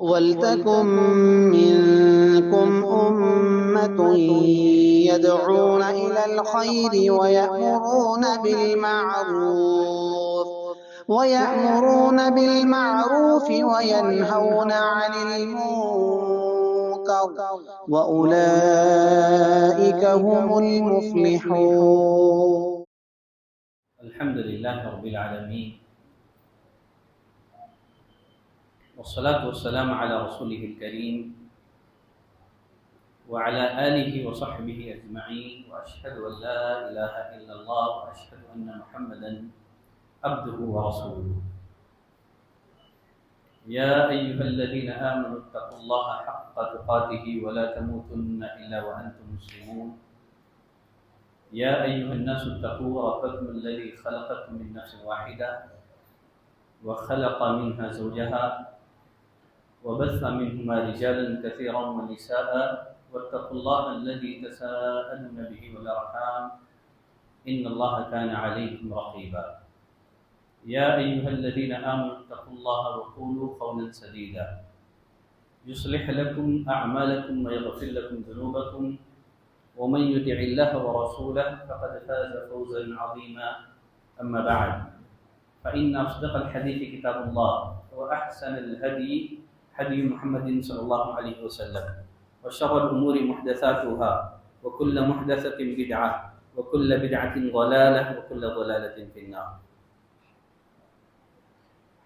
وَلْتَكُن مِّنكُمْ أُمَّةٌ يَدْعُونَ إِلَى الْخَيْرِ وَيَأْمُرُونَ بِالْمَعْرُوفِ وَيَنْهَوْنَ عَنِ الْمُنكَرِ وَأُولَئِكَ هُمُ الْمُفْلِحُونَ. الحمد للہ رب العالمین والصلاة والسلام علی رسولہ الکریم وعلی آلہ وصحبہ اجمعین واشہد ان لا الہ الا اللہ واشہد ان محمدا عبدہ ورسولہ یا ایہا الذین آمنوا اتقوا اللہ حق تقاتہ ولا تموتن الا وانتم مسلمون یا ایہا الناس اتقوا ربکم الذی خلقکم من نفس واحدہ وخلق منها زوجها وبث منهما رجالا كثيرا ونساء واتقوا الله الذي تساءلون به والأرحام إن الله كان عليكم رقيبا يا أيها الذين آمنوا اتقوا الله وقولوا قولا سديدا يصلح لكم أعمالكم ويغفر لكم ذنوبكم ومن يطع الله ورسوله فقد فاز فوزا عظيما أما بعد فإن أصدق الحديث كتاب الله وأحسن الهدي هدي محمد صلى الله عليه وسلم وشر الأمور محدثاتها وكل محدثة بدعة وكل بدعة ضلالة وكل ضلالة في النار.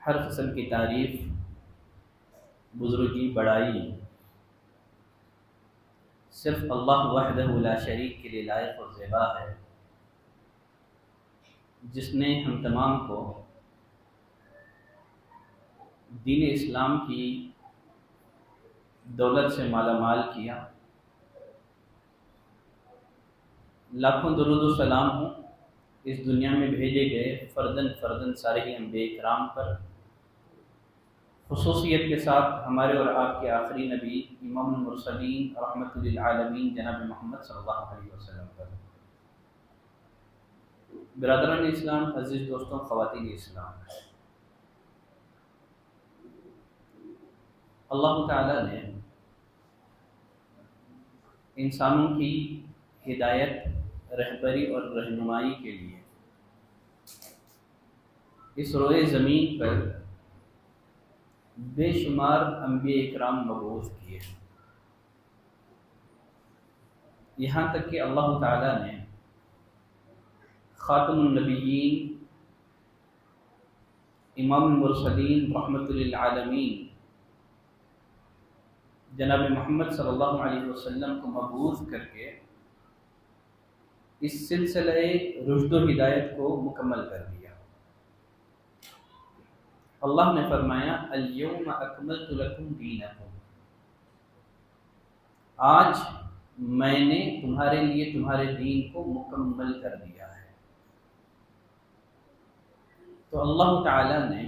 ہر قسم کی تعریف، بزرگی، بڑائی صرف اللہ وحدہ لا شریک کے لیے لائق اور زیبا ہے، جس نے ہم تمام کو دین اسلام کی دولت سے مالا مال کیا. لاکھوں درود و سلام ہوں اس دنیا میں بھیجے گئے فردن فردن سارے ہی انبیاء کرام پر، خصوصیت کے ساتھ ہمارے اور آپ کے آخری نبی امام المرسلین رحمۃ للعالمین جناب محمد صلی اللہ علیہ وسلم پر. برادران اسلام، عزیز دوستوں، خواتین اسلام، اللہ تعالیٰ نے انسانوں کی ہدایت، رہبری اور رہنمائی کے لیے اس روئے زمین پر بے شمار انبیاء اکرام مبعوث کیے، یہاں تک کہ اللہ تعالیٰ نے خاتم النبیین امام المرسلین رحمۃ للعالمین جناب محمد صلی اللہ علیہ وسلم کو مبعوث کر کے اس سلسلہ رشد و ہدایت کو مکمل کر دیا. اللہ نے فرمایا الیوم اکملت لکم دینکم، آج میں نے تمہارے لیے تمہارے دین کو مکمل کر دیا ہے. تو اللہ تعالی نے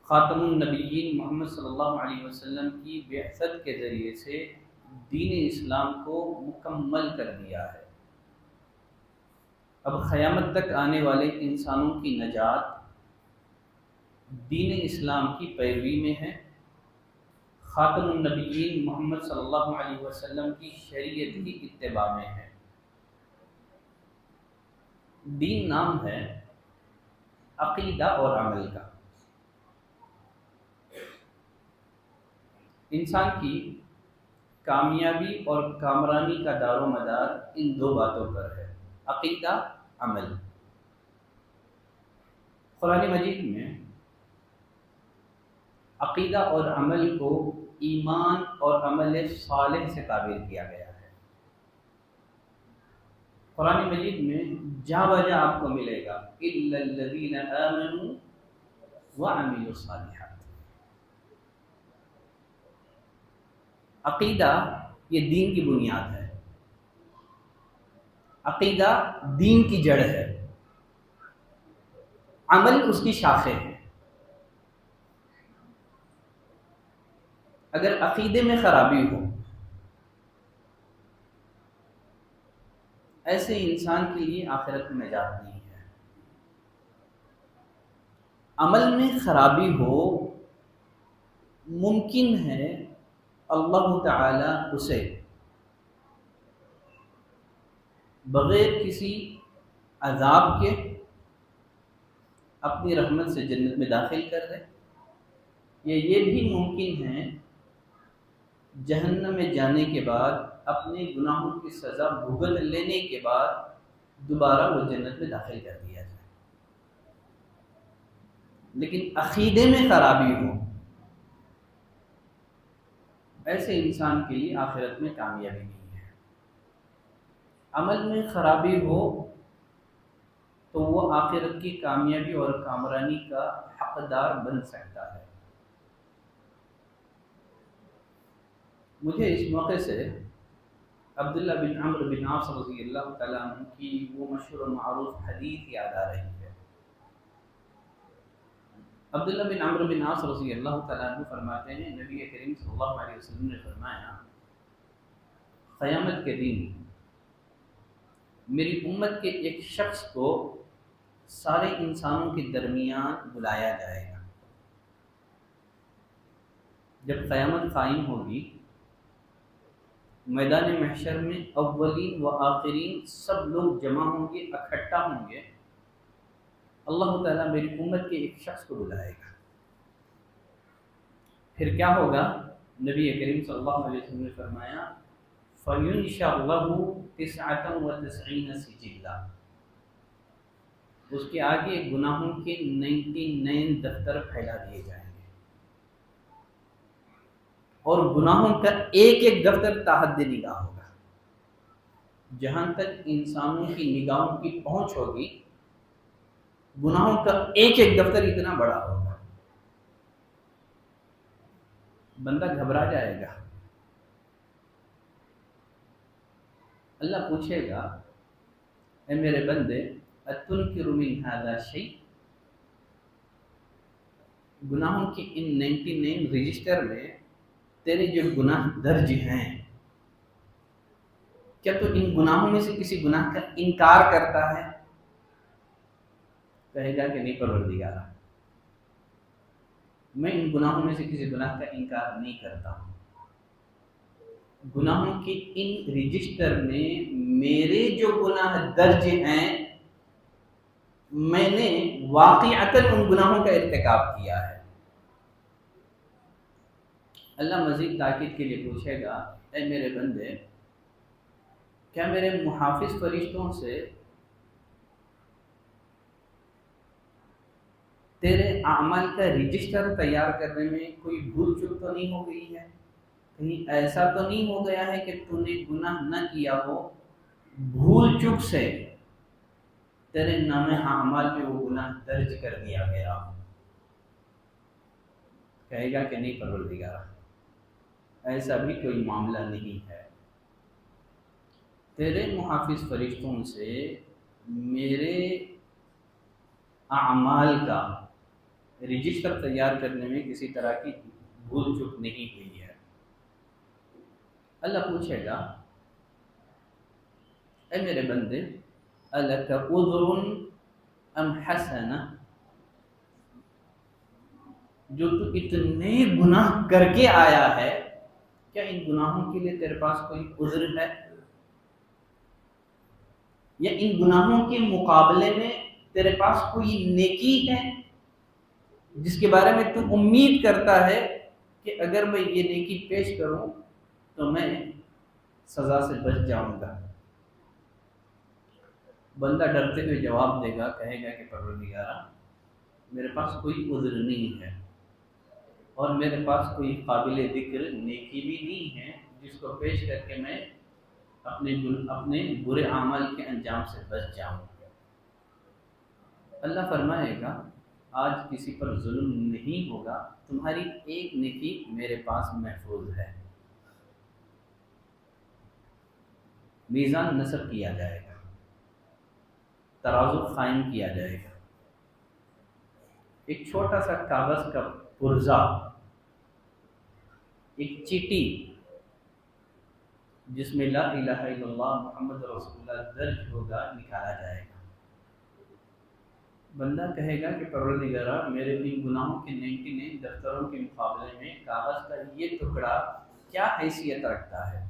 خاتم النبیین محمد صلی اللہ علیہ وسلم کی بعثت کے ذریعے سے دین اسلام کو مکمل کر دیا ہے. اب قیامت تک آنے والے انسانوں کی نجات دین اسلام کی پیروی میں ہے، خاتم النبیین محمد صلی اللہ علیہ وسلم کی شریعت کی اتباع میں ہے. دین نام ہے عقیدہ اور عمل کا. انسان کی کامیابی اور کامرانی کا دار و مدار ان دو باتوں پر ہے، عقیدہ، عمل. قرآن مجید میں عقیدہ اور عمل کو ایمان اور عمل صالح سے تعبیر کیا گیا ہے. قرآن مجید میں جا بجا آپ کو ملے گا الا الذین آمنوا وعملوا الصالحات. عقیدہ یہ دین کی بنیاد ہے، عقیدہ دین کی جڑ ہے، عمل اس کی شاخیں ہیں. اگر عقیدے میں خرابی ہو، ایسے انسان کے لیے آخرت میں نجات نہیں ہے. عمل میں خرابی ہو ممکن ہے اللہ تعالیٰ اسے بغیر کسی عذاب کے اپنی رحمت سے جنت میں داخل کر دے، یا یہ بھی ممکن ہے جہنم میں جانے کے بعد اپنے گناہوں کی سزا بھگت لینے کے بعد دوبارہ وہ جنت میں داخل کر دیا جائے۔ لیکن عقیدے میں خرابی ہو، ایسے انسان کے لیے آخرت میں کامیابی نہیں ہے۔ عمل میں خرابی ہو تو وہ آخرت کی کامیابی اور کامرانی کا حقدار بن سکتا ہے۔ مجھے اس موقع سے عبداللہ بن عمرو بن عاص رضی اللہ تعالیٰ عنہ کی وہ مشہور و معروف حدیث یاد آ رہی ہے۔ عبداللہ بن عمرو بن عاص رضی اللہ تعالیٰ عنہ فرماتے ہیں، نبی کریم صلی اللہ علیہ وسلم نے فرمایا، قیامت کے دن میری امت کے ایک شخص کو سارے انسانوں کے درمیان بلایا جائے گا۔ جب قیامت قائم ہوگی، میدان محشر میں اولین و آخرین سب لوگ جمع ہوں گے، اکٹھا ہوں گے۔ اللہ تعالیٰ میری امت کے ایک شخص کو بلائے گا۔ پھر کیا ہوگا؟ نبی کریم صلی اللہ علیہ وسلم نے فرمایا، فَيُنْشَرْ لَهُ 99 سجلا، اس کے آگے گناہوں کے 99 دفتر پھیلا دیے جائیں گے، اور گناہوں کا ایک ایک دفتر تحت نگاہ ہوگا۔ جہاں تک انسانوں کی نگاہوں کی پہنچ ہوگی، گناہوں کا ایک ایک دفتر اتنا بڑا ہوگا، بندہ گھبرا جائے گا۔ اللہ پوچھے گا، اے میرے بندے، اتنکر من ھذا شیء، گناہوں کے ان 99 رجسٹر میں تیرے جو گناہ درج ہیں، کیا تو ان گناہوں میں سے کسی گناہ کا انکار کرتا ہے؟ کہے گا کہ نہیں پروردگارا، میں ان گناہوں میں سے کسی گناہ کا انکار نہیں کرتا ہوں۔ گناہوں کے ان رجسٹر میں میرے جو گناہ درج ہیں، میں نے واقعتاً ان گناہوں کا ارتکاب کیا ہے۔ اللہ مزید تاکید کے لیے پوچھے گا، اے میرے بندے، کیا میرے محافظ فرشتوں سے تیرے اعمال کا رجسٹر تیار کرنے میں کوئی بھول چک تو نہیں ہو گئی ہے؟ کہیں ایسا تو نہیں ہو گیا ہے کہ تو نے گناہ نہ کیا ہو، بھول چک سے تیرے نام اعمال میں وہ گناہ درج کر دیا گیا ہو؟ کہے گا کہ نہیں پروردگارا، ایسا بھی کوئی معاملہ نہیں ہے۔ تیرے محافظ فرشتوں سے میرے اعمال کا رجسٹر تیار کرنے میں کسی طرح کی بھول چک نہیں ہوئی ہے۔ اللہ پوچھے گا، اے میرے بندے، الک عذر ام حسنہ، جو تو اتنے گناہ کر کے آیا ہے، کیا ان گناہوں کے لیے تیرے پاس کوئی عذر ہے، یا ان گناہوں کے مقابلے میں تیرے پاس کوئی نیکی ہے جس کے بارے میں تو امید کرتا ہے کہ اگر میں یہ نیکی پیش کروں تو میں سزا سے بچ جاؤں گا؟ بندہ ڈرتے ہوئے جواب دے گا، کہے گا کہ پروردگارا، میرے پاس کوئی عذر نہیں ہے، اور میرے پاس کوئی قابل ذکر نیکی بھی نہیں ہے جس کو پیش کر کے میں اپنے برے اعمال کے انجام سے بچ جاؤں۔ اللہ فرمائے گا، آج کسی پر ظلم نہیں ہوگا، تمہاری ایک نیکی میرے پاس محفوظ ہے۔ میزان نصب کیا جائے گا، ترازو قائم کیا جائے گا۔ ایک چھوٹا سا کاغذ کا پرزہ، ایک چیٹی جس میں لا الہ الا اللہ محمد رسول اللہ درج ہوگا، نکالا جائے گا۔ بندہ کہے گا کہ پروردگارا میرے ان گناہوں کے 99 دفتروں کے مقابلے میں کاغذ کا یہ ٹکڑا کیا حیثیت رکھتا ہے؟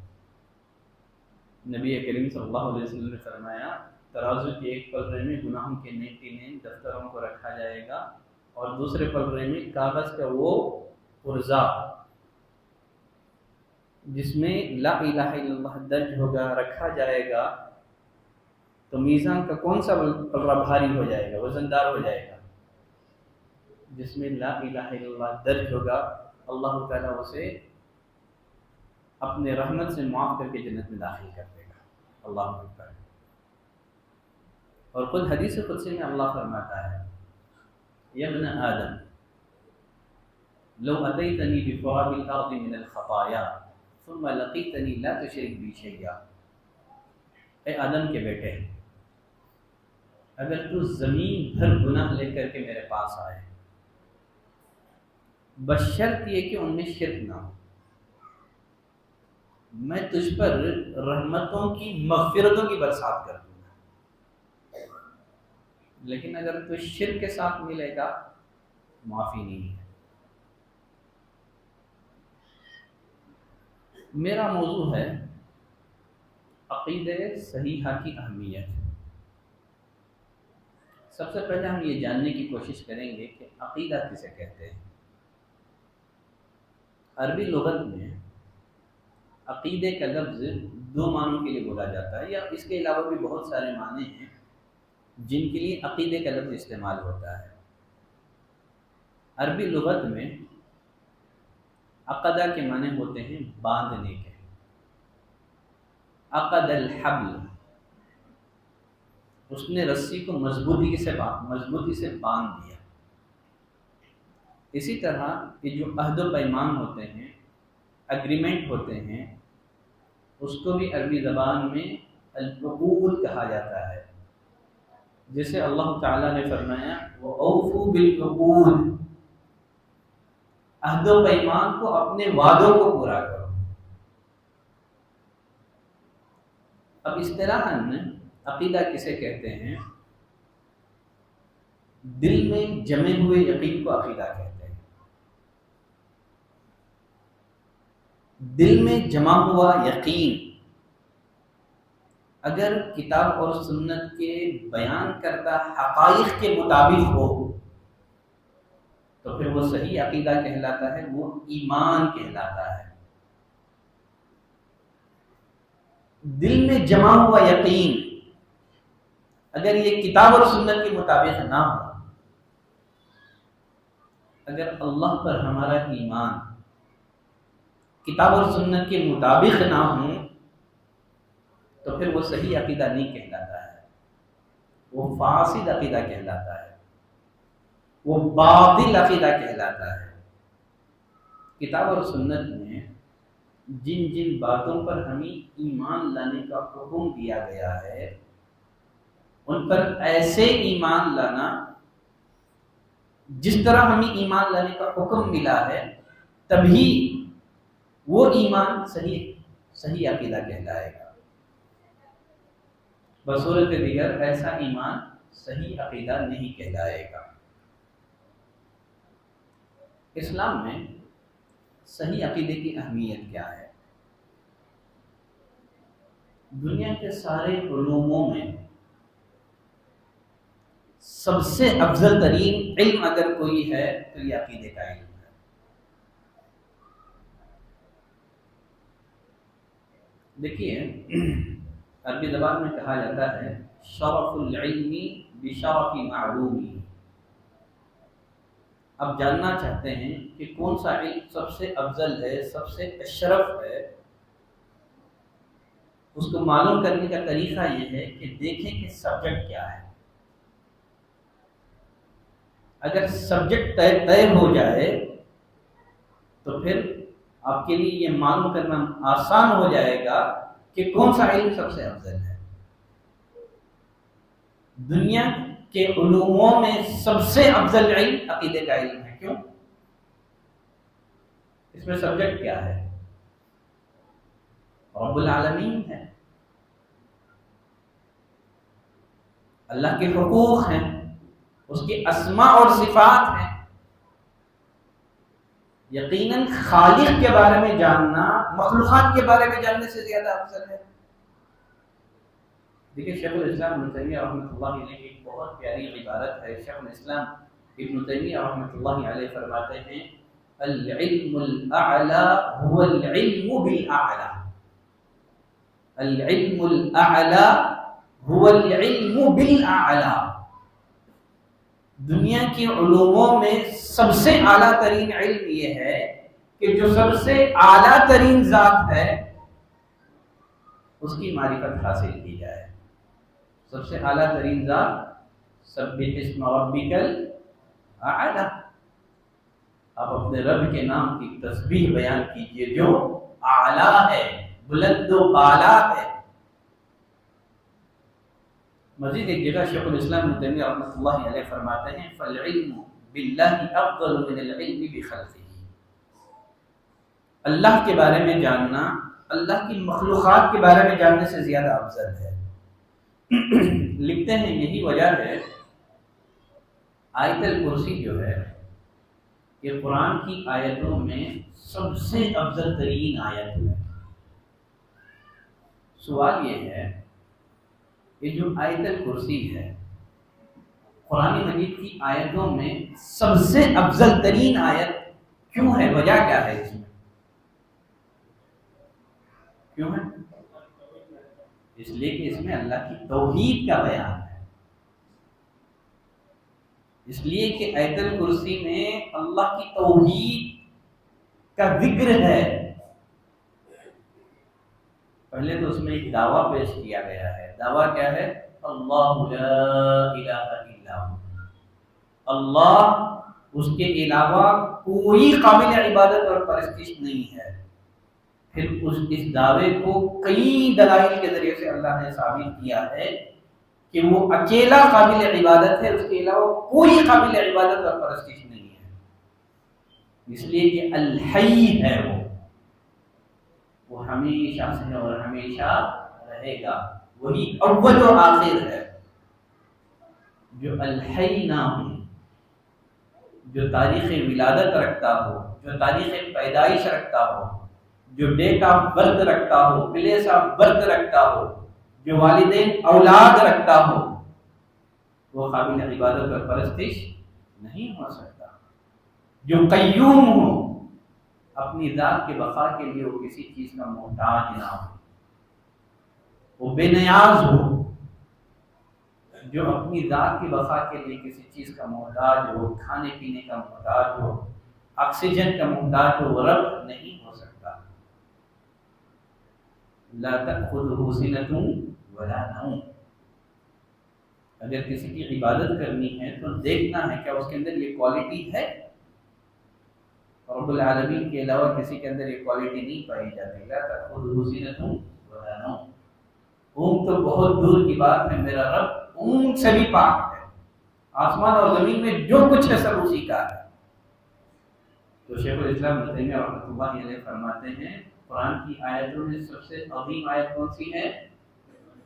نبی کریم صلی اللہ علیہ وسلم نے فرمایا ترازو کے ایک پلڑے میں گناہوں کے 99 دفتروں کو رکھا جائے گا اور دوسرے پلڑے میں کاغذ کا وہ پرزہ جس میں لا الہ الا اللہ درج ہوگا رکھا جائے گا، تو میزان کا کون سا پلڑا بھاری ہو جائے گا، وزندار ہو جائے گا؟ جس میں لا الہ الا اللہ درج ہوگا۔ اللہ تعالیٰ اسے اپنے رحمت سے معاف کر کے جنت میں داخل کر دے گا۔ اللہ اکبر۔ اور خود حدیث قدسی میں اللہ فرماتا ہے یا ابن آدم لو اتیتنی بقراب الارض من الخطایا ثم لقیتنی لا تشرک بی شیئا، اے آدم کے بیٹے اگر تو زمین بھر گناہ لے کر کے میرے پاس آئے بشرط یہ کہ ان میں شرک نہ ہو، میں تجھ پر رحمتوں کی مغفرتوں کی برسات کر دوں گا، لیکن اگر تو شرک کے ساتھ ملے گا معافی نہیں ہے۔ میرا موضوع ہے عقیدہ صحیحہ کی اہمیت۔ سب سے پہلے ہم یہ جاننے کی کوشش کریں گے کہ عقیدہ کسے کہتے ہیں۔ عربی لغت میں عقیدے کا لفظ دو معنوں کے لیے بولا جاتا ہے، یا اس کے علاوہ بھی بہت سارے معنی ہیں جن کے لیے عقیدے کا لفظ استعمال ہوتا ہے۔ عربی لغت میں عقدہ کے معنی ہوتے ہیں باندھنے کے، عقد الحبل، اس نے رسی کو مضبوطی سے باندھ دیا۔ اسی طرح یہ جو عہد و پیمان ہوتے ہیں، اگریمنٹ ہوتے ہیں، اس کو بھی عربی زبان میں العقود کہا جاتا ہے، جسے اللہ تعالیٰ نے فرمایا وَأَوْفُوا بِالْعُقُودِ، عہد و پیمان کو، اپنے وعدوں کو پورا کرو۔ اب اصطلاحاً عقیدہ کسے کہتے ہیں؟ دل میں جمے ہوئے یقین کو عقیدہ کہتے ہیں۔ دل میں جمع ہوا یقین اگر کتاب اور سنت کے بیان کردہ حقائق کے مطابق ہو تو پھر وہ صحیح عقیدہ کہلاتا ہے، وہ ایمان کہلاتا ہے۔ دل میں جمع ہوا یقین اگر یہ کتاب اور سنت کے مطابق نہ ہو، اگر اللہ پر ہمارا ایمان کتاب اور سنت کے مطابق نہ ہو تو پھر وہ صحیح عقیدہ نہیں کہلاتا ہے، وہ فاسد عقیدہ کہلاتا ہے، وہ باطل عقیدہ کہلاتا ہے۔ کتاب اور سنت میں جن جن باتوں پر ہمیں ایمان لانے کا حکم دیا گیا ہے ان پر ایسے ایمان لانا جس طرح ہمیں ایمان لانے کا حکم ملا ہے، تبھی وہ ایمان صحیح عقیدہ کہلائے گا۔ بصورت دیگر ایسا ایمان صحیح عقیدہ نہیں کہلائے گا۔ اسلام میں صحیح عقیدے کی اہمیت کیا ہے؟ دنیا کے سارے علوموں میں سب سے افضل ترین علم اگر کوئی ہے تو یہ عقیدے کا علم ہے۔ دیکھیے عربی زبان میں کہا جاتا ہے شرف العلم بشرف معلومی۔ اب جاننا چاہتے ہیں کہ کون سا علم سب سے افضل ہے، سب سے اشرف ہے، اس کو معلوم کرنے کا طریقہ یہ ہے کہ دیکھیں کہ سبجیکٹ کیا ہے۔ اگر سبجیکٹ طے ہو جائے تو پھر آپ کے لیے یہ معلوم کرنا آسان ہو جائے گا کہ کون سا علم سب سے افضل ہے۔ دنیا کے علوموں میں سب سے افضل علم عقیدے کا علم ہے۔ کیوں؟ اس میں سبجیکٹ کیا ہے؟ رب العالمین ہے، اللہ کے حقوق ہیں، اس کی اسماء اور صفات ہیں. یقیناً خالق کے بارے میں جاننا مخلوقات کے بارے میں جاننے سے زیادہ افضل ہے. دیکھیے شیخ الاسلام ابن تیمیہ رحمۃ اللہ علیہ ایک بہت پیاری عبارت ہے. شیخ الاسلام ابن تیمیہ رحمۃ اللہ علیہ فرماتے ہیں العلم الاعلی هو العلم بالاعلی. العلم الاعلی هو العلم بالاعلی. دنیا کی علوموں میں سب سے اعلیٰ ترین علم یہ ہے کہ جو سب سے اعلیٰ ترین ذات ہے اس کی معرفت حاصل کی جائے. سب سے اعلیٰ ترین ذات سبح اسم ربک الاعلی. آپ اپنے رب کے نام کی تسبیح بیان کیجئے جو اعلیٰ ہے، بلند و بالا ہے. مزید ایک جگہ شیخ الاسلام ابن تیمیہ رحمۃ اللہ علیہ فرماتے ہیں فالعلم باللہ افضل من العلم بخلقہ. اللہ کے بارے میں جاننا اللہ کی مخلوقات کے بارے میں جاننے سے زیادہ افضل ہے. لکھتے ہیں یہی وجہ ہے آیت الکرسی جو ہے یہ قرآن کی آیتوں میں سب سے افضل ترین آیت ہے. سوال یہ ہے یہ جو آیت الکرسی ہے قرآن مجید کی آیتوں میں سب سے افضل ترین آیت کیوں ہے؟ وجہ کیا ہے اس میں؟ کیوں ہے؟ اس لیے کہ اس میں اللہ کی توحید کا بیان ہے. اس لیے کہ آیت الکرسی میں اللہ کی توحید کا ذکر ہے. پہلے تو اس میں ایک دعویٰ پیش کیا گیا ہے. دعویٰ کیا ہے؟ اللہ لا الہ الا ہو. اللہ اس کے علاوہ کوئی قابل عبادت اور پرستش نہیں ہے. پھر اس دعوے کو کئی دلائل کے ذریعے سے اللہ نے ثابت کیا ہے کہ وہ اکیلا قابل عبادت ہے، اس کے علاوہ کوئی قابل عبادت اور پرستش نہیں ہے. اس لیے کہ الحی ہے، وہ ہمیشہ سے اور ہمیشہ رہے گا. وہی اول و آخر ہے. جو الحی نہ ہو، جو تاریخ ولادت رکھتا ہو، جو تاریخ پیدائش رکھتا ہو، جو ڈیٹ آف برتھ رکھتا ہو، پلیس آف برتھ رکھتا ہو، جو والدین اولاد رکھتا ہو، وہ قابل عبادت اور پرستش نہیں ہو سکتا. جو قیوم ہو، اپنی ذات کے بقا کے لیے وہ کسی چیز کا محتاج نہ ہو، وہ بے نیاز ہو. جو اپنی ذات کی بقا کے لیے کسی چیز کا محتاج ہو، کھانے پینے کا محتاج ہو، آکسیجن کا محتاج ہو، وہ رب نہیں ہو سکتا. لا تأخذہ سنۃ ولا نوم. اگر کسی کی عبادت کرنی ہے تو دیکھنا ہے کیا اس کے اندر یہ کوالٹی ہے. رب العالمین کے علاوہ کسی کے اندر یہ کوالٹی نہیں پائی جاتی. لا تأخذہ سنۃ ولا نوم. اونگ تو بہت دور کی بات ہے، میرا رب اونگ سے بھی پاک ہے. آسمان اور زمین میں جو کچھ ہے سب اسی کا ہے. تو شیخ الاسلام ابن تیمیہ رحمۃ اللہ علیہ فرماتے ہیں قرآن کی آیتوں میں سب سے عظیم آیت کون سی ہے؟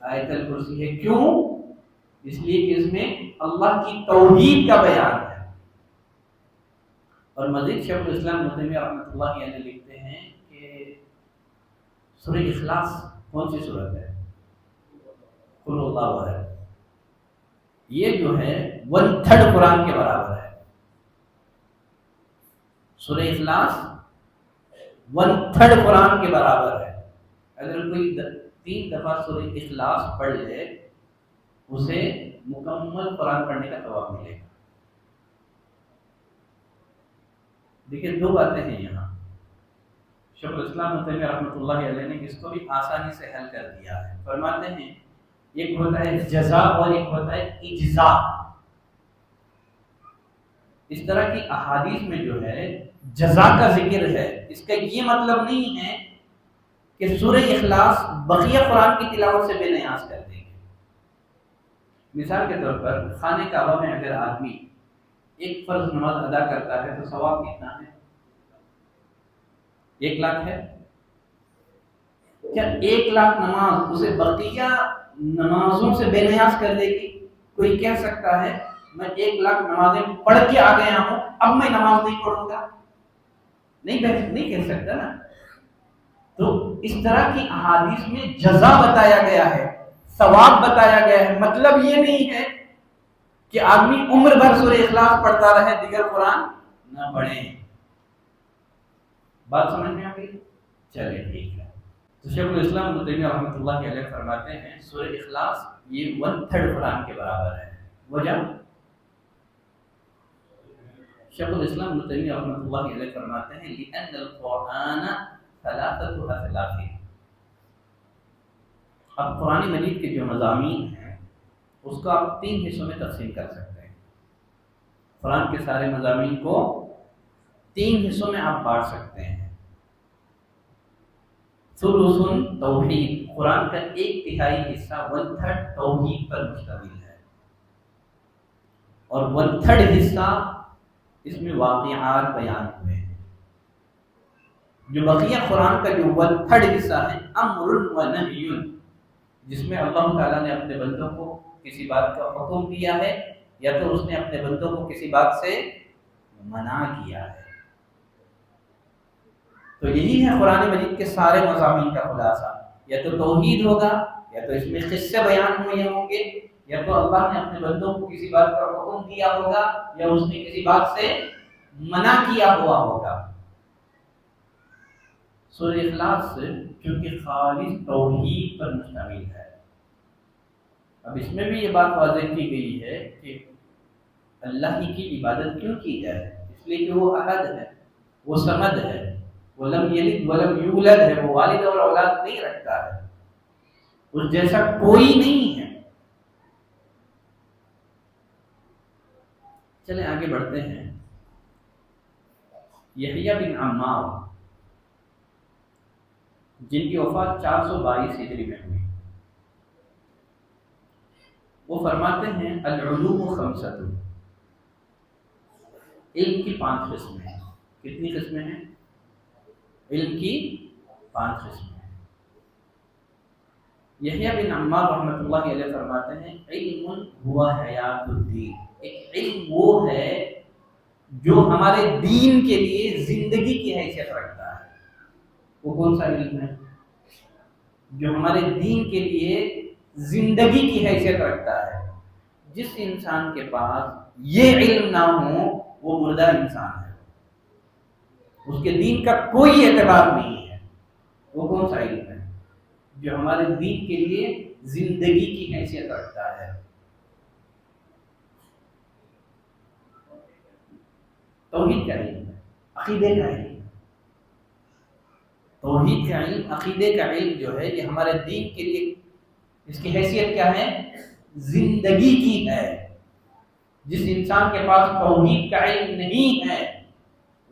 آیت الکرسی ہے. کیوں؟ اس لیے کہ اس میں اللہ کی توحید کا بیان ہے. اور مزید شیخ الاسلام ابن تیمیہ رحمۃ اللہ علیہ لکھتے ہیں کہ سورہ اخلاص کون سی سورت ہے؟ قل اللہ احد. یہ جو ہے 1/3 قرآن کے برابر ہے. سورہ اخلاص 1/3 قرآن کے برابر ہے. اگر کوئی 3 دفعہ سورہ اخلاص پڑھ لے اسے مکمل قرآن پڑھنے کا ثواب ملے گا. دیکھیں 2 باتیں ہیں یہاں. شیخ الاسلام ابن تیمیہ رحمۃ اللہ علیہ نے اس کو بھی آسانی سے حل کر دیا ہے. فرماتے ہیں ایک ہوتا ہے جزا اور ایک ہوتا ہے اجزا. اس طرح کی احادیث میں جو ہے جزا کا ذکر ہے. اس کا یہ مطلب نہیں ہے کہ سورہ اخلاص بقیہ قرآن کی تلاوت سے بے نیاز کر دیں گے. مثال کے طور پر خانہ کعبہ میں اگر آدمی ایک فرض نماز ادا کرتا ہے تو ثواب کتنا ہے؟ 1 لاکھ ہے. کیا 1 لاکھ نماز اسے بقیہ نمازوں سے بے نیاز کر دے گی؟ کوئی کہہ سکتا ہے میں 1,00,000 نمازیں پڑھ کے آ گیا ہوں، اب میں نماز نہیں پڑھوں گا، نہیں کہہ سکتا نا۔ تو اس طرح کی احادیث میں جزا بتایا گیا ہے، ثواب بتایا گیا ہے۔ مطلب یہ نہیں ہے کہ آدمی عمر بھر سورہ اخلاص پڑھتا رہے، دیگر قرآن نہ پڑھے۔ بات سمجھ میں آ گئی؟ چلے ٹھیک ہے۔ تو شیخ الاسلام ابن تیمیہ رحمۃ اللہ علیہ فرماتے ہیں سورہ اخلاص یہ 1/3 قرآن کے برابر ہے۔ وجہ شیخ الاسلام ابن تیمیہ رحمۃ اللہ علیہ فرماتے ہیں لأن القرآن 3 أثلاث۔ اب قرآن مجید کے جو مضامین ہیں اس کو آپ 3 حصوں میں تقسیم کر سکتے ہیں۔ قرآن کے سارے مضامین کو 3 حصوں میں آپ بانٹ سکتے ہیں۔ ثلث توحید، قرآن کا 1/3 حصہ 1/3 توحید پر مشتمل ہے، اور 1/3 حصہ اس میں واقعات بیان ہوئے ہیں۔ جو بقیہ قرآن کا جو 1/3 حصہ ہے امر و نہی، جس میں اللہ تعالیٰ نے اپنے بندوں کو کسی بات کا حکم دیا ہے یا تو اس نے اپنے بندوں کو کسی بات سے منع کیا ہے۔ تو یہی ہے قرآن مجید کے سارے مضامین کا خلاصہ، یا تو توحید ہوگا، یا تو اس میں قصے بیان ہوئے ہوں گے، یا تو اللہ نے اپنے بندوں کو کسی بات کا حکم دیا ہوگا یا اس نے کسی بات سے منع کیا ہوا ہوگا۔ سورہ اخلاص چونکہ خالص توحید پر مشتمل ہے، اب اس میں بھی یہ بات واضح کی گئی ہے کہ اللہ ہی کی عبادت کیوں کی جائے، اس لیے کہ وہ احد ہے، وہ صمد ہے، وہ لم یلد ولم یولد ہے، وہ والد اور اولاد نہیں رکھتا ہے، اس جیسا کوئی نہیں ہے۔ چلیں آگے بڑھتے ہیں۔ یحییٰ بن عمار جن کی وفات 422 ہجری میں ہوئی، وہ فرماتے ہیں العلوم 5، علم کی 5 قسمیں ہیں۔ کتنی قسمیں ہیں؟ علم کی 5 قسمیں ہیں۔ یحییٰ بن عمار رحمۃ اللہ علیہ فرماتے ہیں علم ہوا حیات الدین، ایک علم وہ ہے جو ہمارے دین کے لیے زندگی کی حیثیت رکھتا ہے۔ وہ کون سا علم ہے؟ جو ہمارے دین کے لیے زندگی کی حیثیت رکھتا ہے۔ جس انسان کے پاس یہ علم نہ ہو وہ مردہ انسان ہے، اس کے دین کا کوئی اعتبار نہیں ہے۔ وہ کون سا علم ہے؟ جو ہمارے دین کے لیے زندگی کی حیثیت رکھتا ہے۔ توحید کا علم ہے، عقیدے کا علم ہے۔ توحید کا علم، عقیدے کا علم جو ہے یہ ہمارے دین کے لیے اس کی حیثیت کیا ہے؟ زندگی کی ہے۔ جس انسان کے پاس توحید کا علم نہیں ہے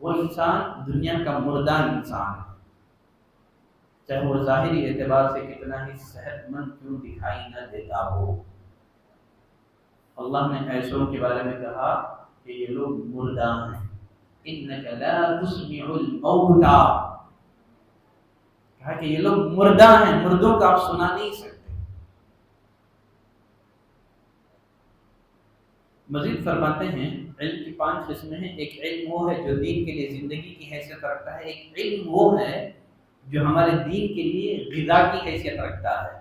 وہ انسان دنیا کا مردہ انسان ہے، چاہے وہ ظاہری اعتبار سے کتنا ہی صحت مند کیوں دکھائی نہ دیتا ہو۔ اللہ نے ایسوں کے بارے میں کہا کہ یہ لوگ مردہ ہیں، اِنَّكَ لَا تُسْمِعُ الْمَوْتَى، کہا کہ یہ لوگ مردہ ہیں، مردوں کا آپ سنا نہیں سکتے۔ مزید فرماتے ہیں علم کی 5 قسمیں ہیں۔ ایک علم وہ ہے جو دین کے لیے زندگی کی حیثیت رکھتا ہے، ایک علم وہ ہے جو ہمارے دین کے لیے غذا کی حیثیت رکھتا ہے۔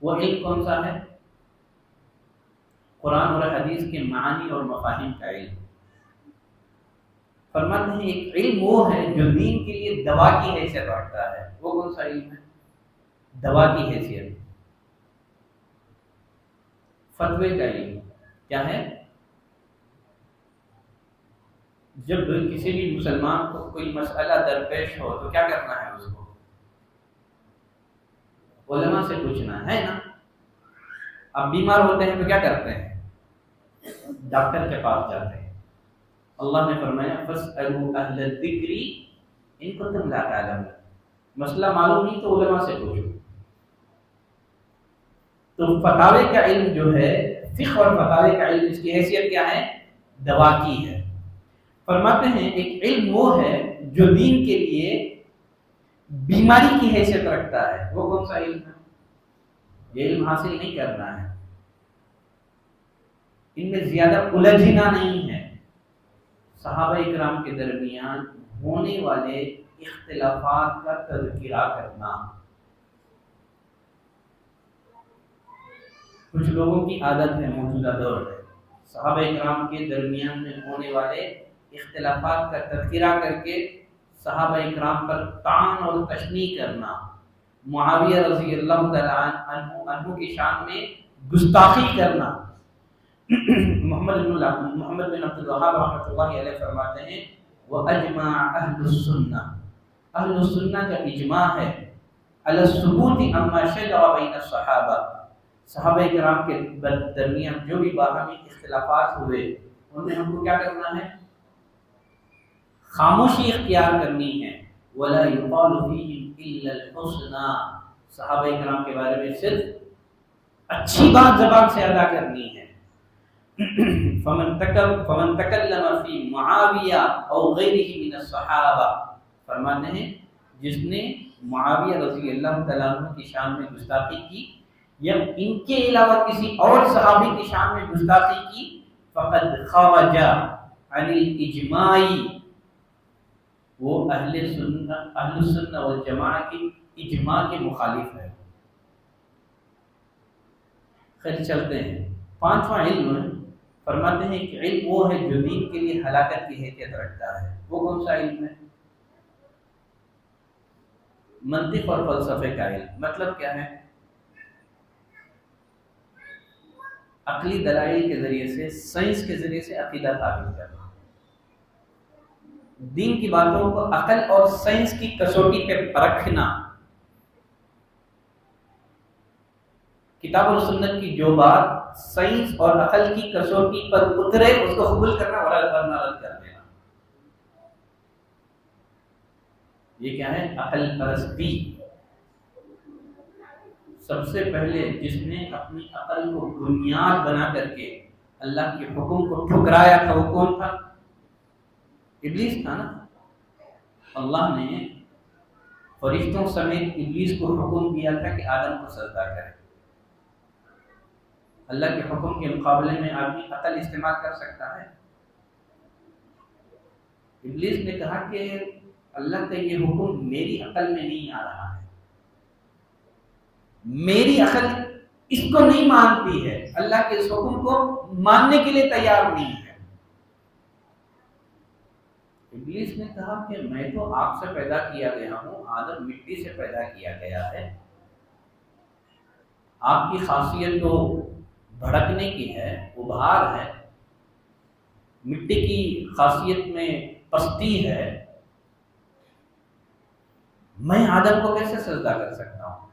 وہ علم کون سا ہے؟ قرآن اور حدیث کے معانی اور مفاہیم کا علم۔ فرماتے ہیں ایک علم وہ ہے جو دین کے لیے دوا کی حیثیت رکھتا ہے۔ وہ کون سا علم ہے؟ دوا کی حیثیت۔ فتوے کا علم کیا ہے؟ جب کسی بھی مسلمان کو کوئی مسئلہ درپیش ہو تو کیا کرنا ہے؟ اس کو علماء سے پوچھنا ہے نا۔ اب بیمار ہوتے ہیں تو کیا کرتے ہیں؟ ڈاکٹر کے پاس جاتے ہیں۔ اللہ نے فرمایا فَاسْأَلُوا أَهْلَ الذِّكْرِ إِن كُنتُمْ لَا تَعْلَمُونَ، مسئلہ معلوم نہیں تو علماء سے پوچھو۔ تو فتاوے کا علم جو ہے، فقہ اور فتاوے کا علم، اس کی حیثیت کیا ہے؟ دوا کی ہے۔ فرماتے ہیں ایک علم وہ ہے جو دین کے لیے بیماری کی حیثیت رکھتا ہے۔ وہ کون سا علم ہے؟ یہ علم حاصل نہیں کرنا ہے، ان میں زیادہ الجھنا نہیں ہے، صحابہ کرام کے درمیان ہونے والے اختلافات کا تذکرہ کرنا۔ کچھ لوگوں کی عادت ہے موجودہ دور میں صحابہ کرام کے درمیان میں ہونے والے اختلافات کا تذکرہ کر کے صحابہ کرام پر طعن اور تشنیع کرنا، معاویہ رضی اللہ تعالی عنہ کی شان میں گستاخی کرنا۔ محمد بن عبد الوہاب رحمۃ اللہ علیہ فرماتے ہیں وَأَجْمَعَ أَهْلُ السُّنَّةِ، اہل السنہ کا اجماع ہے علی الثبوت عما شجر بین الصحابہ، صحابہ کرام کے درمیان جو بھی باہمی اختلافات ہوئے ان میں ہم کو کیا کرنا ہے؟ خاموشی اختیار کرنی ہے۔ وَلَا يُقَالُ فِيهِمْ إِلَّا الْحُسْنَى، صحابہ کرام کے بارے میں صرف اچھی بات زبان سے ادا کرنی ہے۔ فمن تکلم فی معاویہ او غیرہ من الصحابہ، فرماتے ہیں جس نے معاویہ رضی اللہ تعالیٰ عنہ کی شان میں گستاخی کی یا ان کے علاوہ کسی اور صحابی کی شان میں گستاخی کی، فقد خرج عن الاجماع، وہ اہل السنہ والجماعہ کی اجماع کے مخالف ہے۔ خیر چلتے ہیں، پانچواں علم فرماتے ہیں کہ علم وہ ہے جو دین کے لیے ہلاکت کی حیثیت رکھتا ہے۔ وہ کون سا علم ہے؟ منطق اور فلسفے کا علم۔ مطلب کیا ہے؟ عقلی دلائل کے ذریعے سے، سائنس کے ذریعے سے عقیدہ ثابت کرنا، دین کی باتوں کو عقل اور سائنس کی کسوٹی پہ پرکھنا، کتاب و سنت کی جو بات سائنس اور عقل کی کسوٹی پر اترے اس کو قبول کرنا اور رد کر دینا، یہ کیا ہے؟ عقل پرستی۔ سب سے پہلے جس نے اپنی عقل کو بنیاد بنا کر کے اللہ کے حکم کو ٹھکرایا تھا وہ کون تھا؟ ابلیس تھا نا۔ اللہ نے فرشتوں سمیت ابلیس کو حکم دیا تھا کہ آدم کو سجدہ کرے۔ اللہ کے حکم کے مقابلے میں آدمی عقل استعمال کر سکتا ہے؟ ابلیس نے کہا کہ اللہ کا یہ حکم میری عقل میں نہیں آ رہا ہے، میری عقل اس کو نہیں مانتی ہے، اللہ کے اس حکم کو ماننے کے لیے تیار نہیں ہے۔ ابلیس نے کہا کہ میں تو آپ سے پیدا کیا گیا ہوں، آدم مٹی سے پیدا کیا گیا ہے، آپ کی خاصیت تو بھڑکنے کی ہے، ابھار ہے، مٹی کی خاصیت میں پستی ہے، میں آدم کو کیسے سجدہ کر سکتا ہوں؟